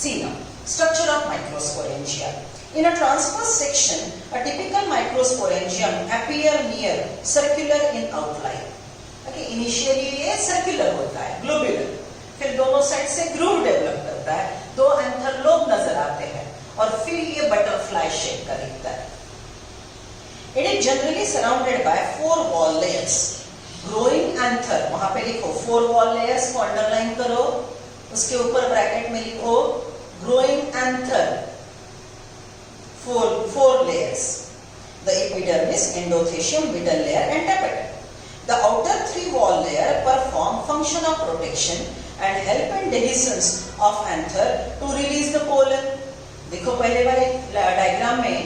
See now, structure of microsporangia. In a transverse section, a typical microsporangium appear near circular in outline. Okay, initially ये circular होता है, globular, फिर दोनों साइड से groove डेवलप करता है, दो एंथर लोब नजर आते हैं और फिर ये बटरफ्लाई शेप का दिखता है। It is generally surrounded by 4 wall layers. Growing anther, वहां पे लिखो 4 वॉल लेयर्स को अंडरलाइन करो, उसके ऊपर ब्रैकेट में लिखो growing anther 4 layers. The epidermis, endothelium, middle layer and tapetum. The outer 3 wall layer perform function of protection and help in dehiscence of anther to release the pollen. देखो पहले वाले diagram में,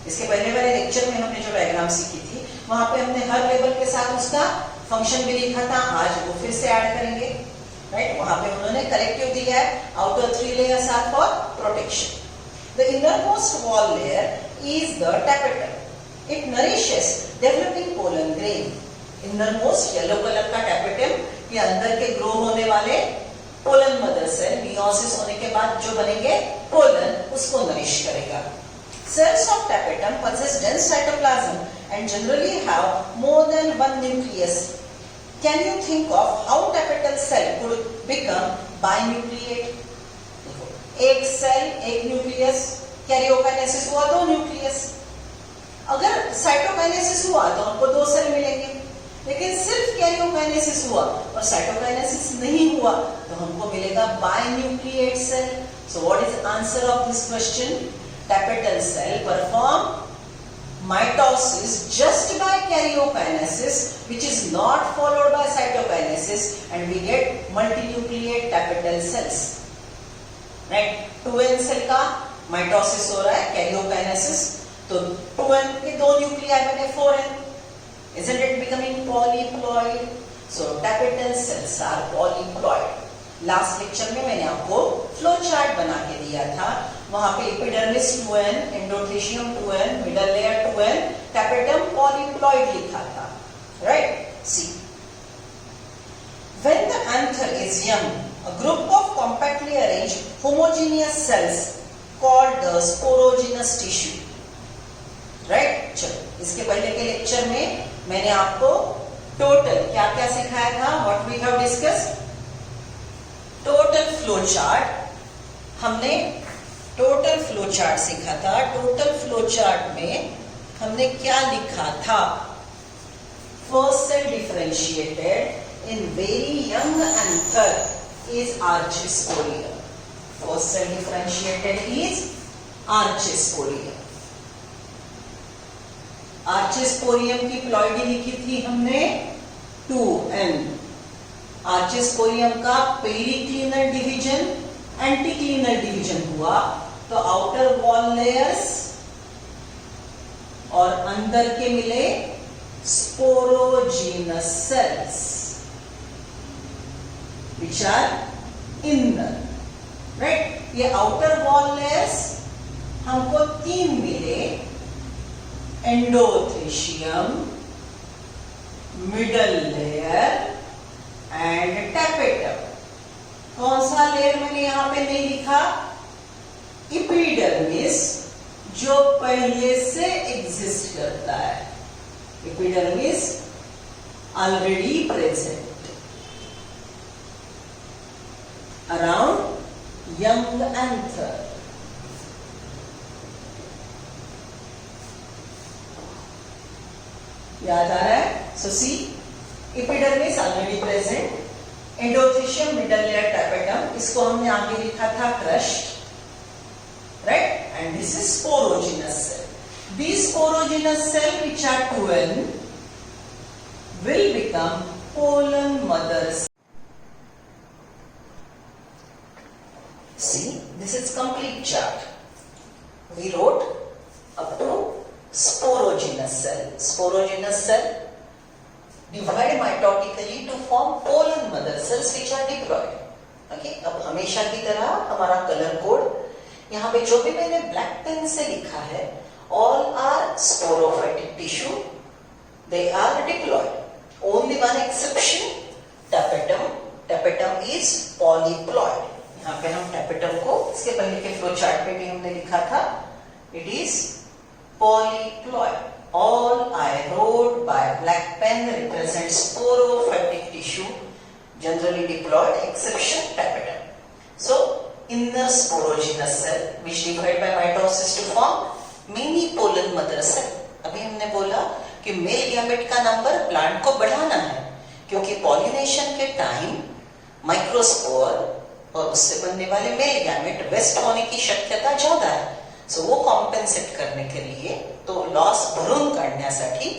इसके पहले वाले लेक्चर में हमने जो डायग्राम सीखी थी वहां पे हमने हर लेवल के साथ उसका फंक्शन भी लिखा था। आज वो फिर से ऐड करेंगे, राइट? वहां पे उन्होंने कलेक्टिव दिया है, outer 3 layers are for protection. The innermost wall layer is the tapetum. It nourishes developing pollen grain. Innermost yellow colour का tapetum, ये अंदर के ग्रो होने वाले पोलन मदर सेल, मियोसिस होने के बाद जो बनेंगे पोलन, उसको नरिश करेगा। Cells of tapetum possess dense cytoplasm and generally have more than one nucleus. Can you think of how tapetal cell could become binucleate? एक सेल एक न्यूक्लियस, कैरियोकाइनेसिस हुआ 2 न्यूक्लियस। अगर साइटोकाइनेसिस हुआ तो हमको 2 सेल मिलेंगे, लेकिन सिर्फ कैरियोकाइनेसिस हुआ और साइटोकाइनेसिस नहीं हुआ तो हमको मिलेगा binucleate cell. So what is answer of this question? Tapetal cell perform mitosis just by karyokinesis, which is not followed by cytokinesis, and we get multinucleate tapetal cells. Right? 2n cell का mitosis हो रहा है, karyokinesis, तो 2n के 2 nuclei बने 4n. Isn't it becoming polyploid? So tapetal cells are polyploid. Last lecture में मैंने आपको फ्लो चार्ट बना के दिया था, वहां पे epidermis 2n, endothelium 2n, middle layer 2n, tapetum polyploid लिखा था, right? See, when the anther is young, a group of compactly arranged homogeneous cells called the sporogenous tissue. Right? चलो, इसके पहले के लेक्चर में मैंने आपको टोटल क्या क्या सिखाया था? What we have discussed? Total flow chart. हमने टोटल फ्लो चार्ट सीखा था। टोटल फ्लो चार्ट में हमने क्या लिखा था? First cell differentiated in very young anther is archisporium. First cell differentiated is archisporium. Archisporium की प्लॉइडी लिखी थी हमने 2n. आर्चिस्पोरियम का पेरिक्लिनल डिवीजन, एंटीक्लिनल डिवीजन हुआ तो आउटर वॉल लेयर्स और अंदर के मिले sporogenous cells which are inner, right? ये आउटर वॉल लेयर्स हमको 3 मिले, endothelium, middle layer and tapetum. कौन सा लेयर मैंने यहां पे नहीं लिखा? एपिडर्मिस, जो पहले से एग्जिस्ट करता है. Epidermis already present around young anther. याद आ रहा है? So see, epidermis already present, endothelium, middle layer, tapetum, इसको हमने आगे लिखा था crushed, right? And this is sporogenous cell. These sporogenous cell which are 2n will become pollen mothers. See, this is complete chart. We wrote up to sporogenous cell. Sporogenous cell divide mitotically to form pollen mother cells which are diploid. Okay? अब हमेशा की तरह हमारा colour code यहाँ पे जो भी मैंने ब्लैक पेन से लिखा है, all are sporophytic tissue. They are diploid. Only one exception, tapetum. Tapetum is polyploid. यहाँ पे हम टैपेटम को इसके पहले के फ्लो चार्ट पे भी हमने लिखा था, it is polyploid. All I wrote by black pen represents sporophytic tissue, generally diploid, exception tapetum. So inner sporogenous cell which divide by mitosis to form many pollen mother cell. अभी हमने बोला कि male gamete का number plant को बढ़ाना है क्योंकि pollination के टाइम माइक्रोस्पोर और उससे बनने वाले मेल गैमेट वेस्ट होने की शक्यता ज्यादा है. सो वो कॉम्पेन्सेट करने के लिए तो लॉस भरून काढण्यासाठी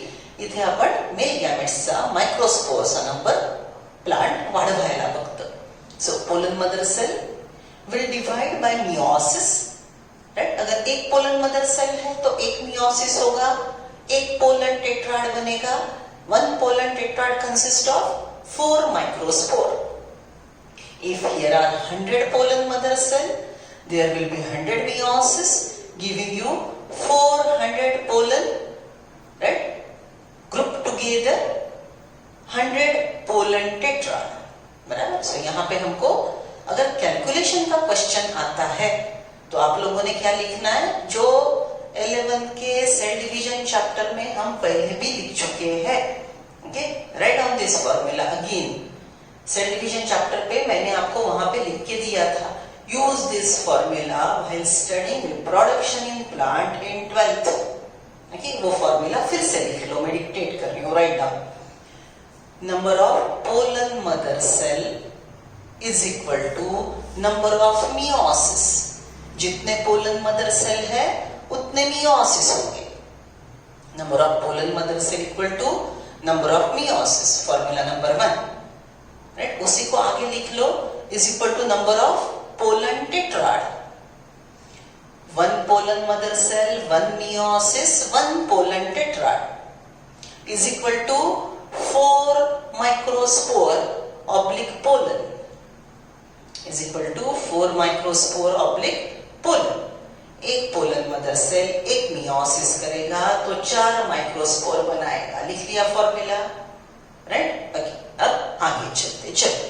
इथे आपण मेल गॅमेट्सचा मायक्रोस्पोरचा नंबर प्लांट वाढवायला बघतो. So pollen mother cell will divide by meiosis. Right, अगर एक पोलन मदर सेल है तो एक मियोसिस होगा, एक पोलन टेट्राड बनेगा. One pollen tetrad consist of 4 microspore. If here are 100 pollen mother cell, there will be 100 meiosis giving you 400 pollen, right? Group together 100 pollen tetrad. बराबर. सो यहाँ पे हमको अगर कैलकुलेशन का क्वेश्चन आता है तो आप लोगों ने क्या लिखना है, जो 11 के सेल डिवीजन चैप्टर में हम पहले भी लिख चुके हैं. Okay, write down this formula again. Cell division chapter पे मैंने आपको वहां पे लिख के दिया था, use this formula while studying reproduction in plant in 12th. Okay, वो फॉर्मूला फिर से लिख लो, मैं डिक्टेट कर रही हूँ. Write down. Number of pollen mother cell is equal to number of meiosis. जितने पोलन मदर सेल है उतने मियोसिस होंगे. Number of pollen mother cell equal to number of meiosis. Formula number 1. Right, उसी को आगे लिख लो, is equal to number of pollen tetrad. 1 pollen mother cell, 1 meiosis, 1 pollen tetrad is equal to 4 microspore oblique pollen. Is equal to 4 microspore oblique pollen. एक pollen mother cell एक meiosis करेगा तो 4 microspore बनाएगा. लिख लिया फॉर्मूला. Right, okay. अब आगे चलते. चलो,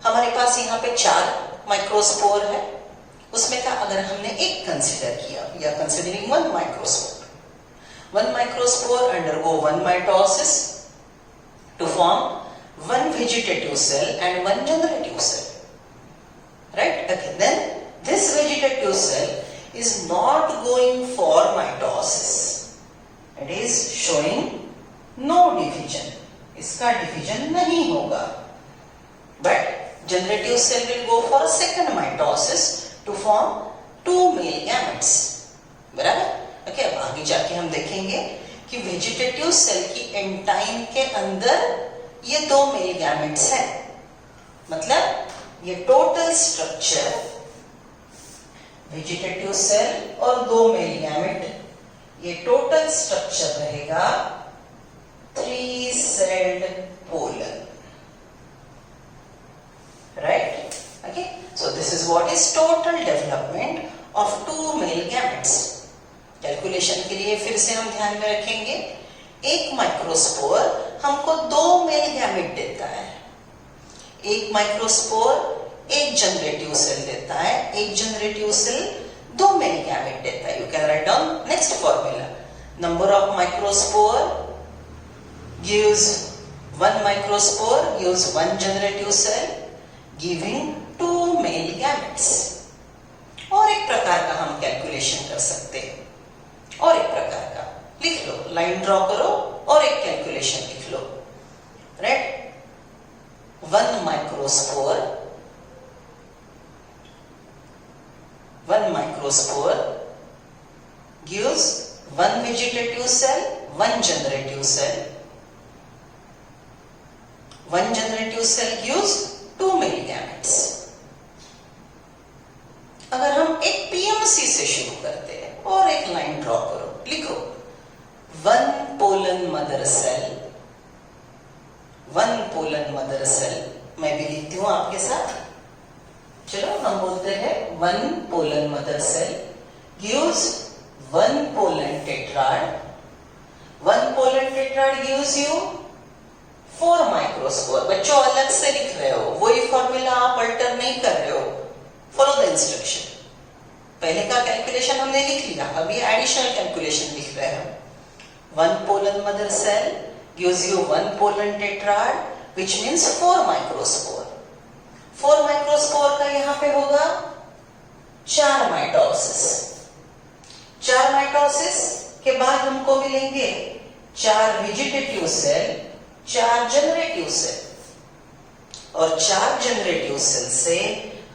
हमारे पास यहाँ पे 4 माइक्रोस्पोर है. उसमें का अगर हमने एक कंसीडर किया, we are considering 1 microspore. 1 microspore undergo 1 mitosis to form 1 vegetative cell and 1 generative cell. Right, okay. Then this vegetative cell is not going for mitosis. It is showing no division. इसका division नहीं होगा. But generative cell will go for a second mitosis to form 2 male gametes. बराबर. Okay, अब आगे जाके हम देखेंगे कि वेजिटेटिव सेल की एंटाइम के अंदर ये 2 मेल गैमेट्स हैं. मतलब ये टोटल स्ट्रक्चर वेजिटेटिव सेल और 2 मेल गैमेट, ये टोटल स्ट्रक्चर रहेगा 3 sailed pollen. Right, okay. So this is what is total development of 2 male gametes. Calculation के लिए फिर से हम ध्यान में रखेंगे, एक माइक्रोस्पोर हमको 2 मेल गैमेट देता है. एक माइक्रोस्पोर एक जनरेटिव सेल देता है, एक जनरेटिव सेल 2 मेल गैमेट देता है. You can write down next formula. Number of microspore gives 1 microspore gives 1 generative cell giving 2 male gametes. और एक प्रकार का हम कैलकुलेशन कर सकते हैं. और एक प्रकार का लिख लो, लाइन ड्रॉ करो और एक कैलकुलेशन लिख लो. Right, 1 microspore gives 1 vegetative cell, 1 generative cell. 1 generative cell gives 2 male gametes. अगर हम एक पीएमसी से शुरू करते हैं और एक लाइन ड्रॉ करो, लिखो 1 pollen mother cell, 1 pollen mother cell. मैं भी लिखती हूं आपके साथ. चलो, हम बोलते हैं 1 pollen mother cell gives 1 pollen tetrad. 1 pollen tetrad gives you 4 microspore. बच्चों अलग से लिख रहे हो, वही फॉर्मूला आप अल्टर नहीं कर रहे हो. Follow the instruction. पहले का कैलकुलेशन हमने लिख लिया, अभी एडिशनल कैलकुलेशन लिख रहे हैं. 1 pollen mother cell gives you 1 pollen tetrad which means 4 microspore. 4 microspore का यहाँ पे होगा 4 माइटोसिस। 4 माइटोसिस के बाद हमको मिलेंगे 4 वेजिटेटिव सेल, 4 जनरेटिव सेल, और 4 जनरेटिव सेल से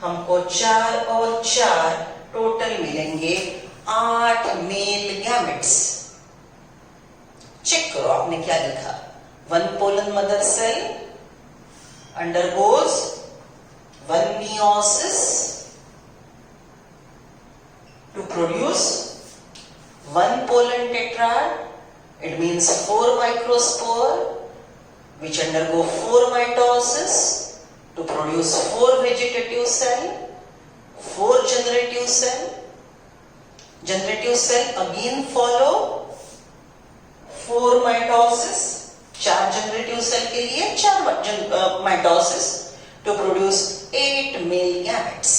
हमको 4 और 4 टोटल मिलेंगे 8 मेल गैमेट्स। चेक करो आपने क्या लिखा। 1 pollen mother cell undergoes 1 meiosis to produce 1 pollen tetrad. It means 4 microspore which undergo 4 mitosis to produce 4 vegetative cell, 4 generative cell. Generative cell again follow 4 mitosis, 4 generative cell के लिए 4 mitosis to produce 8 male gametes.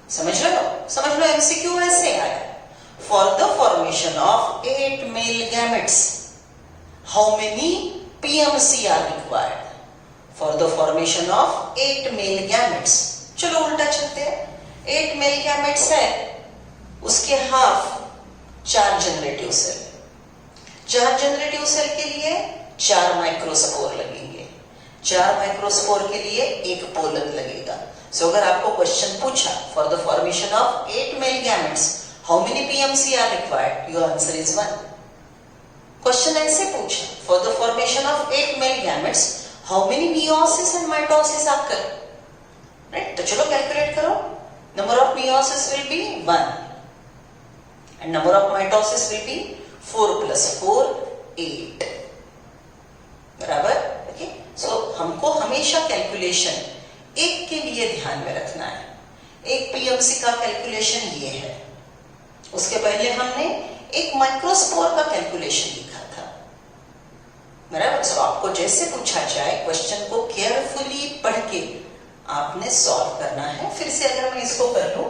समझ लो MCQ ऐसे आया। For the formation of 8 male gametes, how many PMC are required? For the formation of 8 male gametes, चलो उल्टा चलते हैं। 8 male gametes है, उसके half 4 generative cell. 4 generative cell के लिए 4 माइक्रोस्पोर लगेंगे, 4 माइक्रोस्पोर के लिए 1 पोलन लगेगा। सो अगर आपको क्वेश्चन पूछा for the formation of 8 male gametes how many PMC are required, your answer is 1। Question ऐसे पूछा for the formation of 8 male gametes how many meiosis and mitosis आकर, राइट? तो चलो कैलकुलेट करो। Number of meiosis will be 1 and number of mitosis will be 4 plus 4 8, बराबर। Okay, सो हमको हमेशा calculation एक के लिए ध्यान में रखना है। एक पीएमसी का कैलकुलेशन ये है, उसके पहले हमने एक माइक्रोस्पोर का कैलकुलेशन लिखा था, बराबर। सो आपको जैसे पूछा जाए क्वेश्चन को केयरफुली पढ़ के आपने सॉल्व करना है। फिर से अगर मैं इसको कर लूं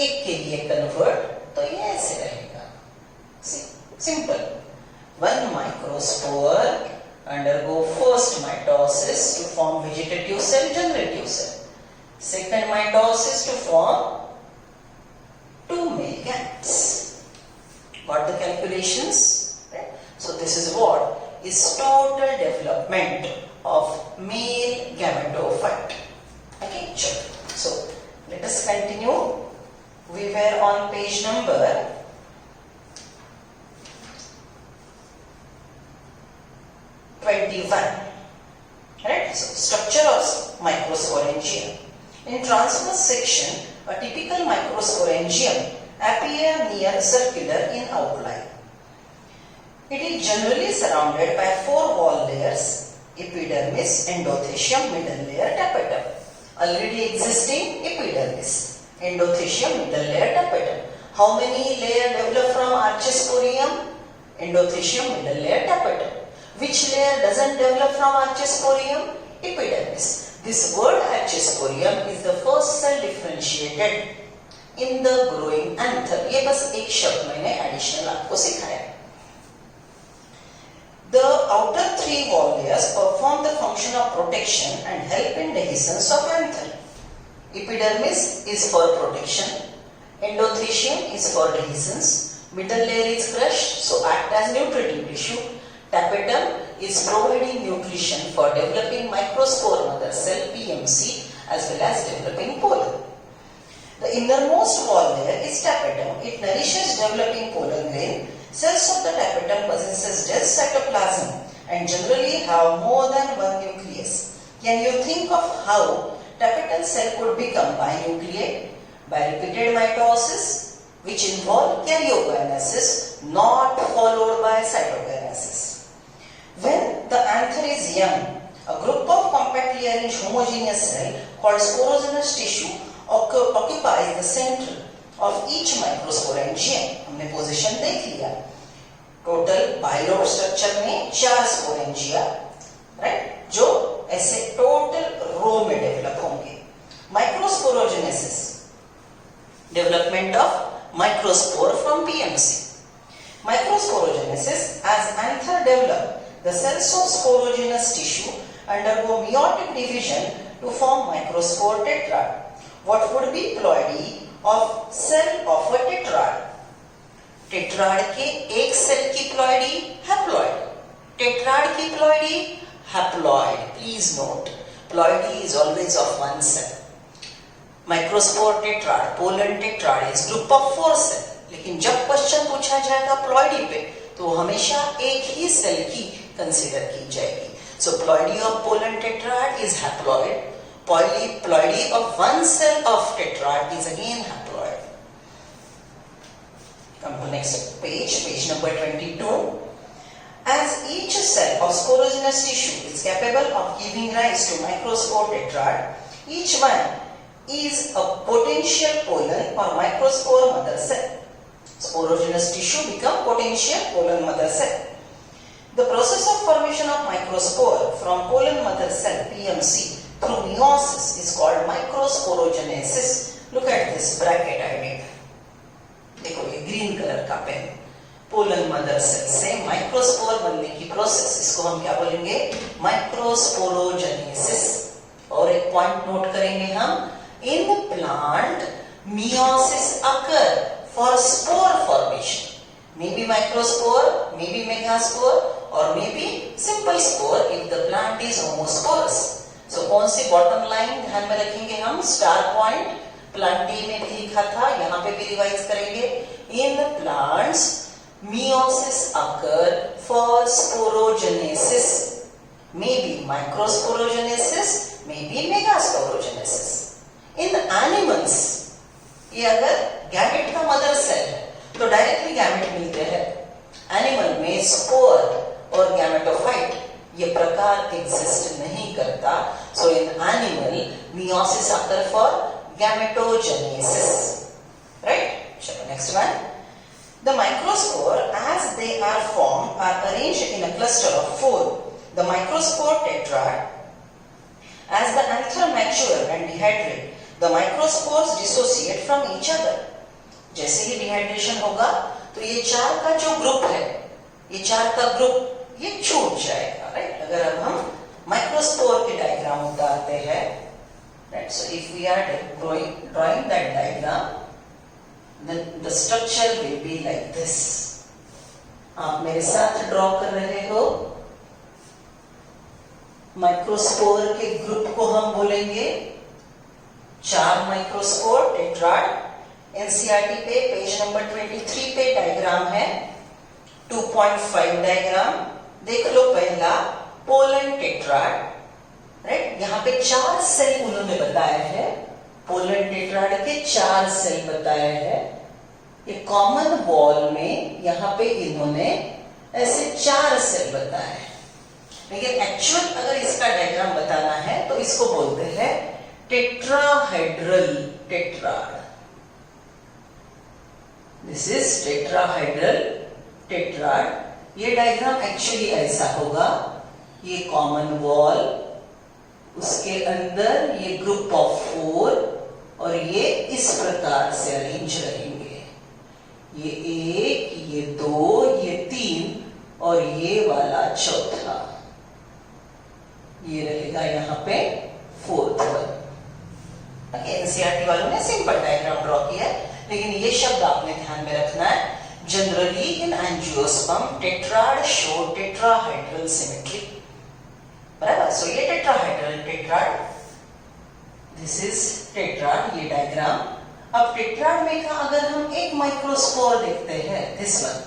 एक के लिए कन्वर्ट, तो ये ऐसे रहेगा, simple. 1 microspore undergo first mitosis to form vegetative cell, generative cell. Second mitosis to form 2 male gametes. Got the calculations? Right? So this is what is total development of male gametophyte. Okay, sure. So let us continue. We were on page number 21, right? So structure of microsporangium. In transverse section, a typical microsporangium appear near circular in outline. It is generally surrounded by 4 wall layers: epidermis, endothecium, middle layer, tapetum. Already existing epidermis, endothecium, middle layer, tapetum. How many layers develop from archesporium? Endothecium, middle layer, tapetum. Which layer doesn't develop from archesporium? Epidermis. This word archesporium is the first cell differentiated in the growing anther. ये बस एक शब्द मैंने additional आपको सिखाया। The outer 3 wall layers perform the function of protection and help in dehiscence of anther. Epidermis is for protection, endothecium is for dehiscence, middle layer is crushed, so act as nutritive tissue. Tapetum is providing nutrition for developing microspore mother cell PMC as well as developing pollen. The innermost wall layer is tapetum. It nourishes developing pollen grain. Cells of the tapetum possesses dense cytoplasm and generally have more than 1 nucleus. Can you think of how tapetal cell could become binucleate? By repeated mitosis which involve karyokinesis not followed by cytokinesis. When the anther is young, a group of compactly arranged homogeneous cells called sporogenous tissue occupies the center of each microsporangium. हमने position देख लिया। Total बाइलोड structure में 4 sporangia, right, जो ऐसे total रो में develop होंगे। Microsporogenesis, development of microspore from PMC. Microsporogenesis, as anther develop, the cells of sporogenous tissue undergo meiotic division to form microspore tetrad. what would be ploidy of cell of a tetrad? Tetrad के एक cell की ploidy haploid, tetrad की ploidy haploid. Please note, ploidy is always of one cell. Microspore tetrad, pollen tetrad is group of 4 cell. लेकिन जब question पूछा जाएगा ploidy पे तो हमेशा एक ही सेल की कंसीडर की जाएगी. So ploidy of pollen tetrad is haploid. Ploidy of one cell of tetrad is again haploid. Come to next page, page number 22. As each cell of sporogenous tissue is capable of giving rise to microspore tetrad, each one is a potential pollen or microspore mother cell. Sporogenous tissue become potential pollen mother cell. The process of formation of microspore from pollen mother cell PMC through meiosis is called microsporogenesis. Look at this bracket I made. देखो ये green colour का pen. Pollen mother cell से microspore बनने की process, इसको हम क्या बोलेंगे? माइक्रोस्पोरोजेनेसिस. और एक पॉइंट नोट करेंगे हम, in plant meiosis occur for spore formation. Maybe microspore, maybe megaspore, or maybe simple spore if the plant is homosporous. So कौन सी बॉटम लाइन ध्यान में रखेंगे हम? स्टार पॉइंट प्लांट डी में भी लिखा था, यहाँ पे भी रिवाइज करेंगे. In plants meiosis occur for sporogenesis. Maybe microsporogenesis, maybe megasporogenesis. In animals, ये अगर गैमेट का मदर सेल है तो डायरेक्टली गैमेट मिलते हैं. एनिमल में स्पोर और गैमेटोफाइट ये प्रकार एग्जिस्ट नहीं करता. So in animal meiosis occur for gametogenesis. Right? चलो next one. The microspore as they are formed are arranged in a cluster of 4. The microspore tetrad. As the anther mature and dehydrate, the microspores dissociate from each other. जैसे ही dehydration होगा तो ये 4 का जो group है, ये 4 का group ये छूट जाएगा. राइट? अगर अब हम माइक्रोस्पोर की डायग्राम उतारते हैं, right, so if we are drawing that diagram, then the structure will be like this. आप मेरे साथ ड्रॉ कर रहे हो. माइक्रोस्पोर के ग्रुप को हम बोलेंगे 4 माइक्रोस्पोर टेट्राड. एनसीईआरटी पे पेज नंबर 23 पे डायग्राम है, 2.5 डायग्राम. देख लो पहला पोलन टेट्राड. राइट? यहाँ पे 4 सेल उन्होंने बताया है. पोलन टेट्राड के 4 सेल बताया है. ये कॉमन वॉल में यहाँ पे इन्होंने ऐसे 4 सेल बताया है. लेकिन एक्चुअल अगर इसका डायग्राम बताना है तो इसको बोलते हैं tetrahedral tetrad. This is tetrahedral tetrad. ये डायग्राम एक्चुअली ऐसा होगा. ये कॉमन वॉल, उसके अंदर ये ग्रुप ऑफ 4 और ये इस प्रकार से अरेंज रहेंगे. ये 1, ये 2, ये 3 और ये वाला चौथा. ये रहेगा यहाँ पे 4th वन. एनसीईआरटी वालों ने सिंपल डायग्राम ड्रॉ किया है, लेकिन ये शब्द आपने ध्यान में रखना है. Generally in angiosperm tetrad show tetrahedral symmetry. बराबर? सो ये tetrahedral tetrad, this is tetrad, ये डायग्राम. अब टेट्राड में का अगर हम एक माइक्रोस्पोर देखते हैं, this one,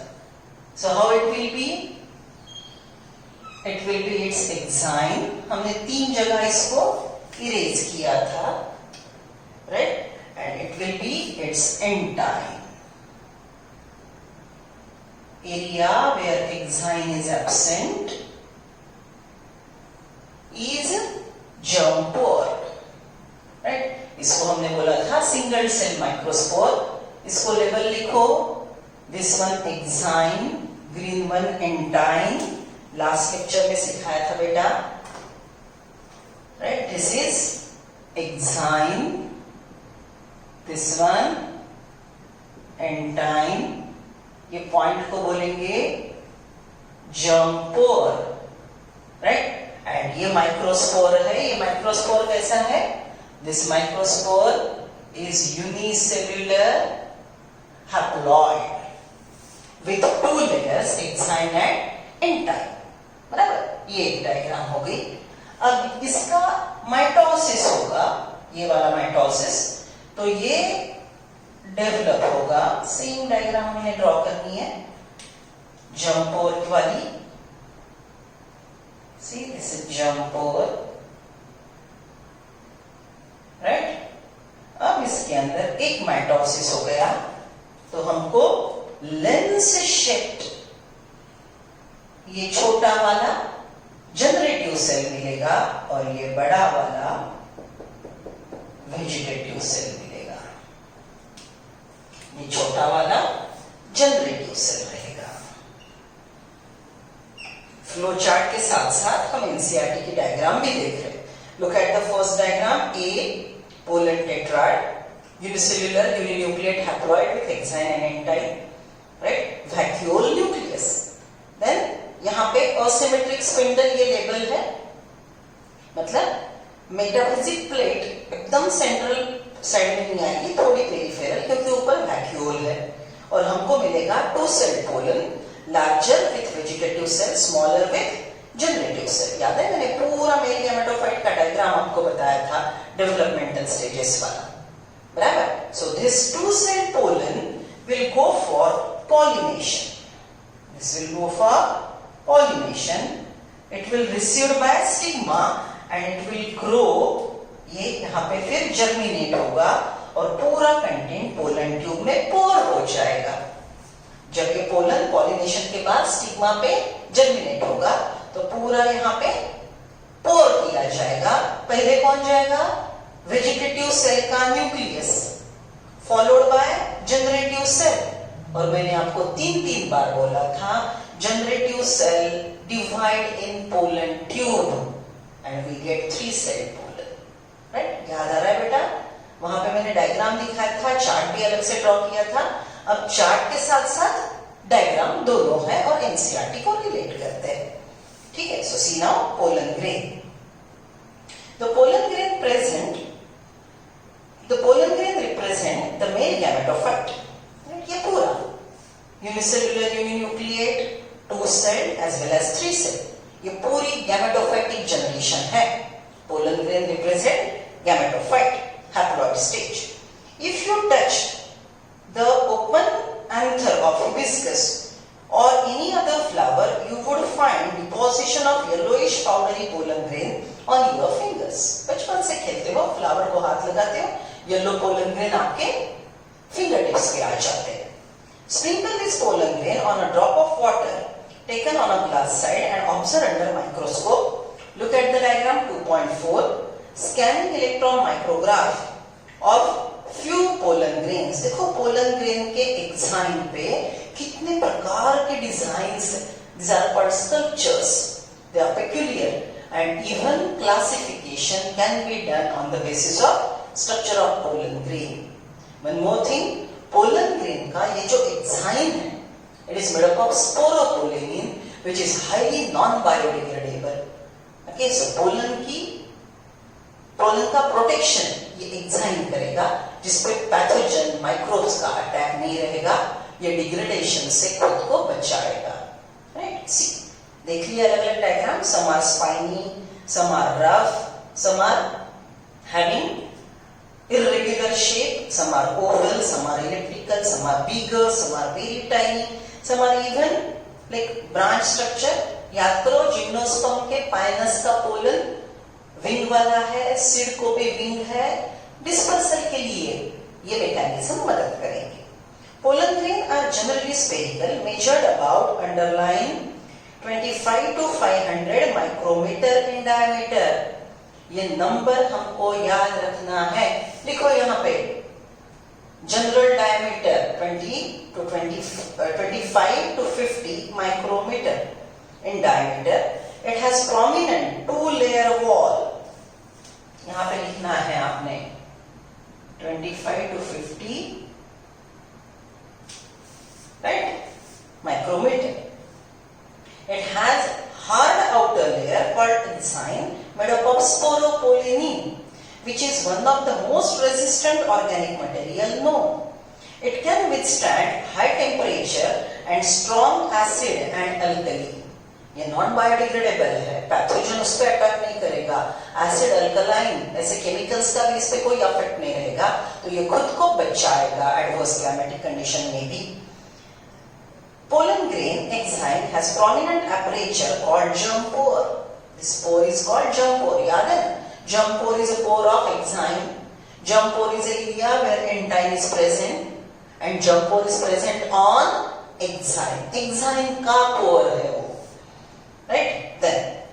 so how it will be? It will be it's exine. हमने 3 जगह इसको इरेज किया था. Right? and it will be its entine. Area where exine is absent is germ pore. Right? इसको हमने बोला था सिंगल सेल माइक्रोस्पोर. इसको लेवल लिखो. This one exine, green one एंटाइन. Last lecture में सिखाया था बेटा. Right? This is exine, this one एंटाइन. ये पॉइंट को बोलेंगे germ pore. राइट? एंड ये माइक्रोस्पोर है. ये माइक्रोस्पोर कैसा है? This microspore is unicellular haploid with 2 layers, exine and end-type. बराबर, ये एक डायग्राम हो गई। अब इसका माइटोसिस होगा, ये वाला माइटोसिस, तो ये डेवलप होगा। सेम डायग्राम हमें ड्रॉ करनी है, जम्पोर वाली। सी दिस इज जम्पोर, राइट। अब इसके अंदर एक माइटोसिस हो गया, तो हमको लेंस शेप्ड ये छोटा वाला जनरेटिव सेल मिलेगा और ये बड़ा वाला वेजिटेटिव सेल मिलेगा। ये छोटा वाला जनरेटिव सेल रहेगा। फ्लो चार्ट के साथ साथ हम एनसीईआरटी की डायग्राम भी देख रहे हैं। Look at the first diagram. A polar tetrad, unicellular uninucleate haploid with exine and end-type, right? Vacuole nucleus. Then यहाँ पे asymmetric spindle ये लेबल है, मतलब मेटाफिजिक प्लेट एकदम सेंट्रल साइड में नहीं आएगी, थोड़ी पेरिफेरल, क्योंकि ऊपर वैक्यूल है। और हमको मिलेगा 2 cell pollen, larger with vegetative cell, smaller with generative cell. याद है मैंने पूरा मेल गैमेटोफाइट का डायग्राम आपको बताया था, डेवलपमेंटल स्टेजेस वाला, बराबर। So this 2 cell pollen will go for pollination. This will go for pollination. It will received by stigma and it will grow. ये यहाँ पे फिर जर्मिनेट होगा और पूरा कंटेंट पोलन ट्यूब में पोर हो जाएगा। जब ये पोलन पॉलिनेशन के बाद स्टिग्मा पे जर्मिनेट होगा तो पूरा यहाँ पे पोर किया जाएगा। पहले कौन जाएगा? वेजिटेटिव सेल का nucleus, followed by generative cell. और मैंने आपको 3 बार बोला था, generative cell divide in pollen tube and we get 3 cell pollen, right? याद आ रहा है बेटा? वहां पे मैंने डायग्राम दिखाया था, चार्ट भी अलग से ड्रॉ किया था। अब चार्ट के साथ साथ डायग्राम दोनों है और एनसीईआरटी को रिलेट करते हैं, ठीक है? So see now pollen grain. The pollen grain represent the male gametophyte. ये पूरा unicellular uninucleate, 2 cell as well as 3 cell, ये पूरी gametophytic generation है। Pollen grain represent gametophyte haploid stage. If you touch the open anther of hibiscus or any other flower, you would find deposition of yellowish powdery pollen grain on your fingers. बचपन से खेलते हो, flower को हाथ लगाते हो, yellow pollen grain आपके finger tips पे आ जाते हैं। Sprinkle this pollen grain on a drop of water taken on a glass side and observe under microscope. Look at the diagram 2.4. Scanning electron micrograph of few pollen grains. देखो pollen grain के exine पे कितने प्रकार के designs. These are called sculptures. They are peculiar and even classification can be done on the basis of structure of pollen grain. One more thing, pollen grain का ये जो exine है, it is made up of sporopollenin which is highly non-biodegradable. Okay, so pollen का protection ये exine करेगा, जिसपे pathogen microbes का attack नहीं रहेगा, ये डिग्रेडेशन से खुद को बचाएगा, राइट? सी देख लिया अलग अलग diagram. Some are spiny, some are rough, some are having irregular shape, some are oval, some are elliptical, some are bigger, some are very tiny, some are even like branch structure. याद करो gymnosperm के Pinus का pollen wing वाला है, सिडको पे wing है। Dispersal के लिए ये मैकेनिज्म मदद करेंगे। Pollen grain are generally spherical, measured about underline 25 to 500 micrometer in diameter. ये नंबर हमको याद रखना है, लिखो यहाँ पे। General diameter 25 to 50 micrometer in diameter. It has prominent 2-layer wall. यहाँ पे लिखना है आपने 25 to 50 right micrometer. It has hard outer layer called enzyme made up of sporopollenin which is one of the most resistant organic material known. It can withstand high temperature and strong acid and alkali. ये non biodegradable है, pathogen उस पर attack नहीं करेगा, acid alkaline ऐसे chemicals का भी इस पे कोई इफेक्ट नहीं रहेगा, तो ये खुद को बचाएगा एडवर्स क्लाइमेटिक कंडीशन में भी. Pollen grain enzyme has prominent aperture called germ pore. This pore is called germ pore. याद है? Germ pore is a pore of enzyme. Germ pore is an area where enzyme is present, and germ pore is present on enzyme. Enzyme का pore है वो. Right? Then,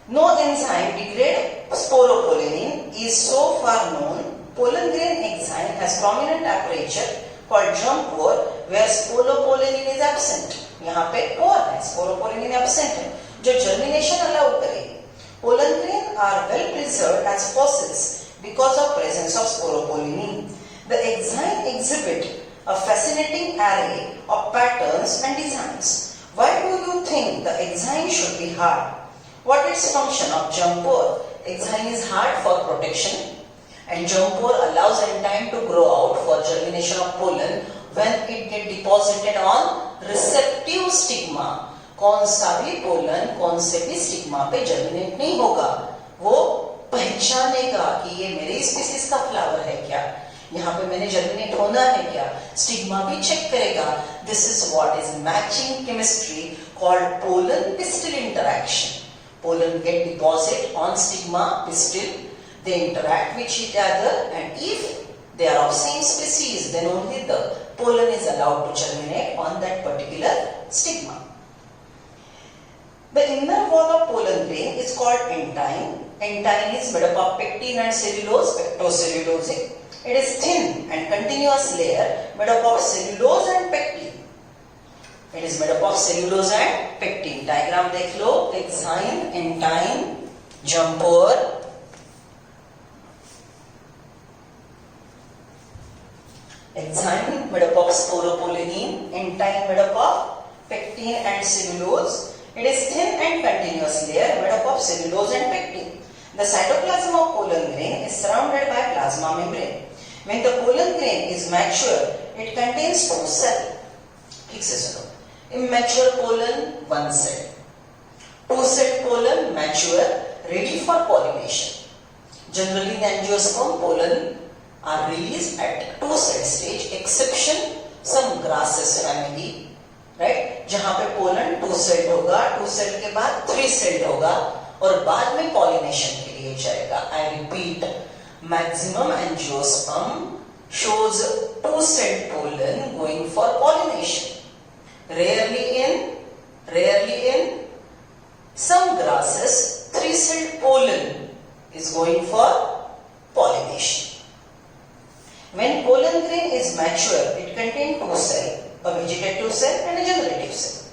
no enzyme degrade sporopollenin is so far known. Pollen grain enzyme has prominent aperture called germ pore where sporopollenin is absent. यहाँ पे pore है, sporopollenin absent है, जो germination allow करेगी. Pollen grain are well preserved as fossils because of presence of sporopollenin. The enzyme exhibit a fascinating array of patterns and designs. Why do you think the enzyme should be hard? What is function of germ pore? Enzyme is hard for protection, and germ pore allows enzyme to grow out for germination of pollen when it get deposited on receptive stigma. कौन सा भी pollen कौन से भी stigma पे germinate नहीं होगा, वो पहचानेगा कि ये मेरे स्पीसीज का फ्लावर है क्या, यहाँ पे मैंने जर्मिनेट होना है क्या, स्टिग्मा भी चेक करेगा. This is what is matching chemistry called pollen pistil interaction. Pollen get deposit on stigma pistil, they interact with each other, and if they are of same species, then only the pollen is allowed to germinate on that particular stigma. The inner wall of pollen grain is called entyme. Entyme is made up of pectin and cellulose, pectocellulosic. It is thin and continuous layer made up of cellulose and pectin. It is made up of cellulose and pectin. Diagram देख लो, enzyme, entyme, germ pore. Enzyme made up of sporopollenin, entyme made up of pectin and cellulose. It is thin and continuous layer made up of cellulose and pectin. The cytoplasm of pollen grain is surrounded by plasma membrane. When the pollen grain is mature, it contains two cells. ठीक से सुनो. Immature pollen, one cell. Two-celled pollen, mature, ready for pollination. Generally, in angiosperm, pollen are released at two-celled stage, exception some grasses family, right? जहाँ पे pollen two-celled होगा, two-celled के बाद three-celled होगा, और बाद में pollination के लिए जाएगा. I repeat. Maximum angiosperm shows two-celled pollen going for pollination. Rarely in some grasses, three-celled pollen is going for pollination. When pollen grain is mature, it contains two cells, a vegetative cell and a generative cell.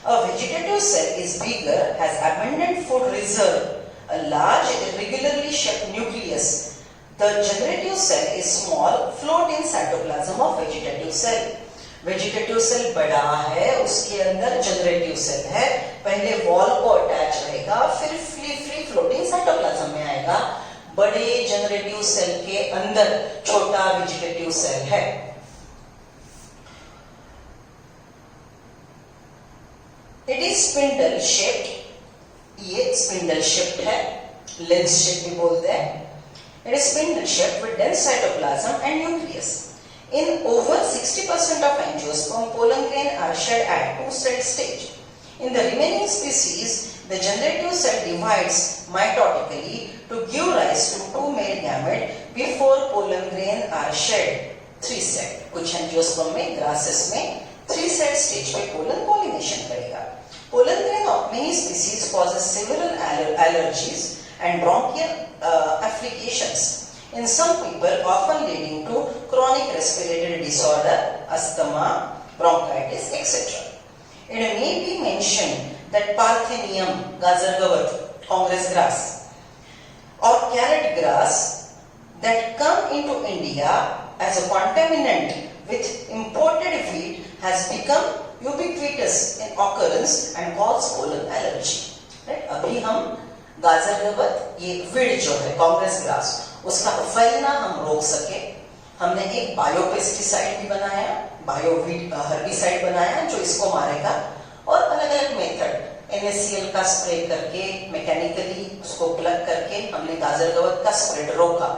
A vegetative cell is bigger, has abundant food reserve, a large irregularly shaped nucleus. The generative cell is small, float in cytoplasm of vegetative cell. Vegetative cell बड़ा है, उसके अंदर generative cell है, पहले wall को attach रहेगा, फिर free floating cytoplasm में आएगा. बड़े generative cell के अंदर छोटा vegetative cell है. It is spindle shaped. ये spindle shaped है, lens shaped भी बोलते हैं. It is spindle shaped with dense cytoplasm and nucleus. In over 60% of angiosperm, pollen grain are shed at two-celled stage. In the remaining species, the generative cell divides mitotically to give rise to two male gametes before pollen grain are shed three-celled. कुछ angiosperm में, grasses में three-celled stage पे pollen pollination करेगा. Pollen grain of many species causes several allergies and bronchial afflictions in some people, often leading to chronic respiratory disorder, asthma, bronchitis, etc. It may be mentioned that Parthenium, Gazargavat, Congress grass, or carrot grass that come into India as a contaminant with imported wheat has become ubiquitous in occurrence and cause pollen allergy. Right? अभी हम गाजर गवत, ये weed जो है Congress grass, उसका फैलना हम रोक सके, हमने एक बायोपेस्टिसाइड भी बनाया, बायो हर्बिसाइड बनाया जो इसको मारेगा, और अलग अलग मेथड NaCl का स्प्रे करके मैकेनिकली उसको प्लग करके हमने गाजर गवत का स्प्रेड रोका।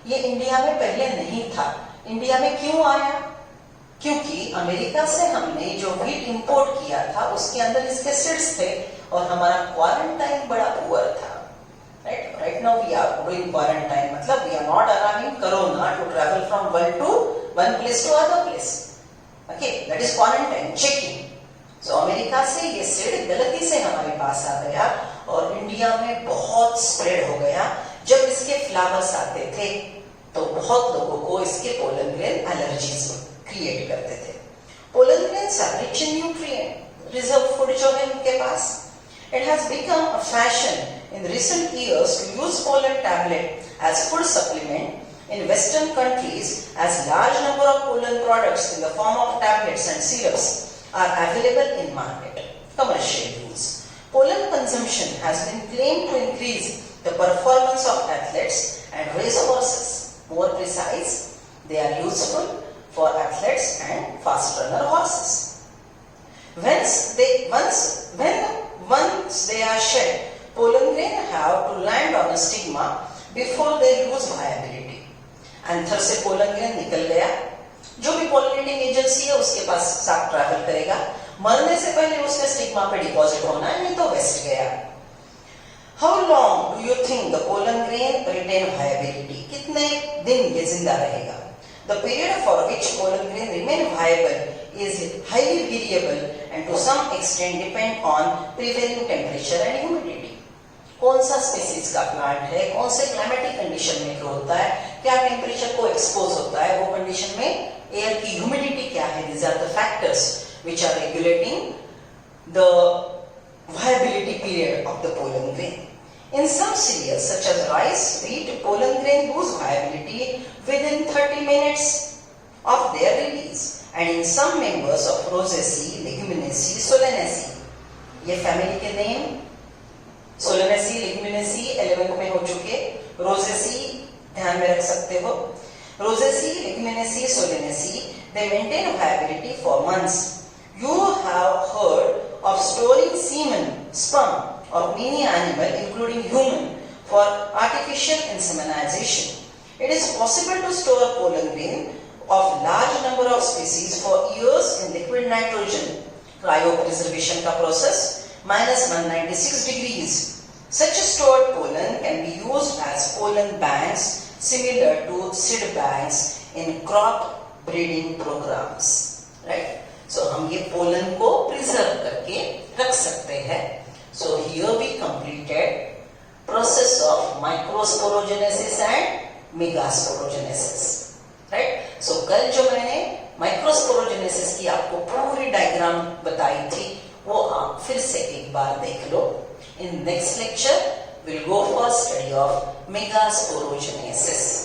ये इंडिया में पहले नहीं था। इंडिया में क्यों आया? क्योंकि अमेरिका से हमने जो वीट इंपोर्ट किया था उसके अंदर इसके सीड्स थे और हमारा क्वारंटाइन बड़ा पुअर था। Right now we are doing quarantine, मतलब we are not allowing corona to travel from one place to other place. Okay, that is quarantine, checking. So America से ये सीड गलती से हमारे पास आ गया और इंडिया में बहुत स्प्रेड हो गया। जब इसके फ्लावर्स आते थे तो बहुत लोगों को इसके पोलन ग्रेन एलर्जीज क्रिएट करते थे। Pollen grains are rich in nutrient, reserve food जो है उनके पास। It has become a fashion in recent years to use pollen tablet as food supplement in Western countries, as large number of pollen products in the form of tablets and syrups are available in market. Commercial use. Pollen consumption has been claimed to increase the performance of athletes and race horses. More precise, they are useful for athletes and fast runner horses. Once they are shed, pollen grain have to land on a stigma before they lose viability. Anther से pollen grain निकल गया, जो भी pollinating agency है उसके पास साथ travel करेगा, मरने से पहले उसके स्टिग्मा पे डिपॉजिट होना है, नहीं तो वेस्ट गया। How long do you think the pollen grain retain viability? कितने दिन ये जिंदा रहेगा? The period for which pollen grain remain viable is highly variable and to some extent depend on prevailing temperature and humidity. कौन सा species का plant है, कौन से क्लाइमेटिक कंडीशन में ग्रो होता है, क्या टेम्परेचर को एक्सपोज होता है, वो कंडीशन में एयर की ह्यूमिडिटी क्या है, these are the factors which are regulating the viability period of the pollen grain. In some cereals such as rice, wheat, pollen grain lose viability within 30 minutes of their release, and in some members of Rosaceae, Leguminaceae, Solanaceae. ये family के name Solanaceae, Leguminaceae 11th में हो चुके, Rosaceae ध्यान में रख सकते हो। Rosaceae, Leguminaceae, Solanaceae, they maintain viability for months. You have heard of storing semen, sperm of any animal including human for artificial insemination. It is possible to store pollen grain of large number of species for years in liquid nitrogen. Cryopreservation का process -196 degrees. Such stored pollen can be used as pollen banks similar to seed banks in crop breeding programs. Right? So हम ये pollen को preserve करके रख सकते हैं. So here we completed process of microsporogenesis and megasporogenesis. Right? So कल जो मैंने माइक्रोस्पोरोजेनेसिस की आपको पूरी डायग्राम बताई थी वो आप फिर से एक बार देख लो। In next lecture we'll go for study of megasporogenesis.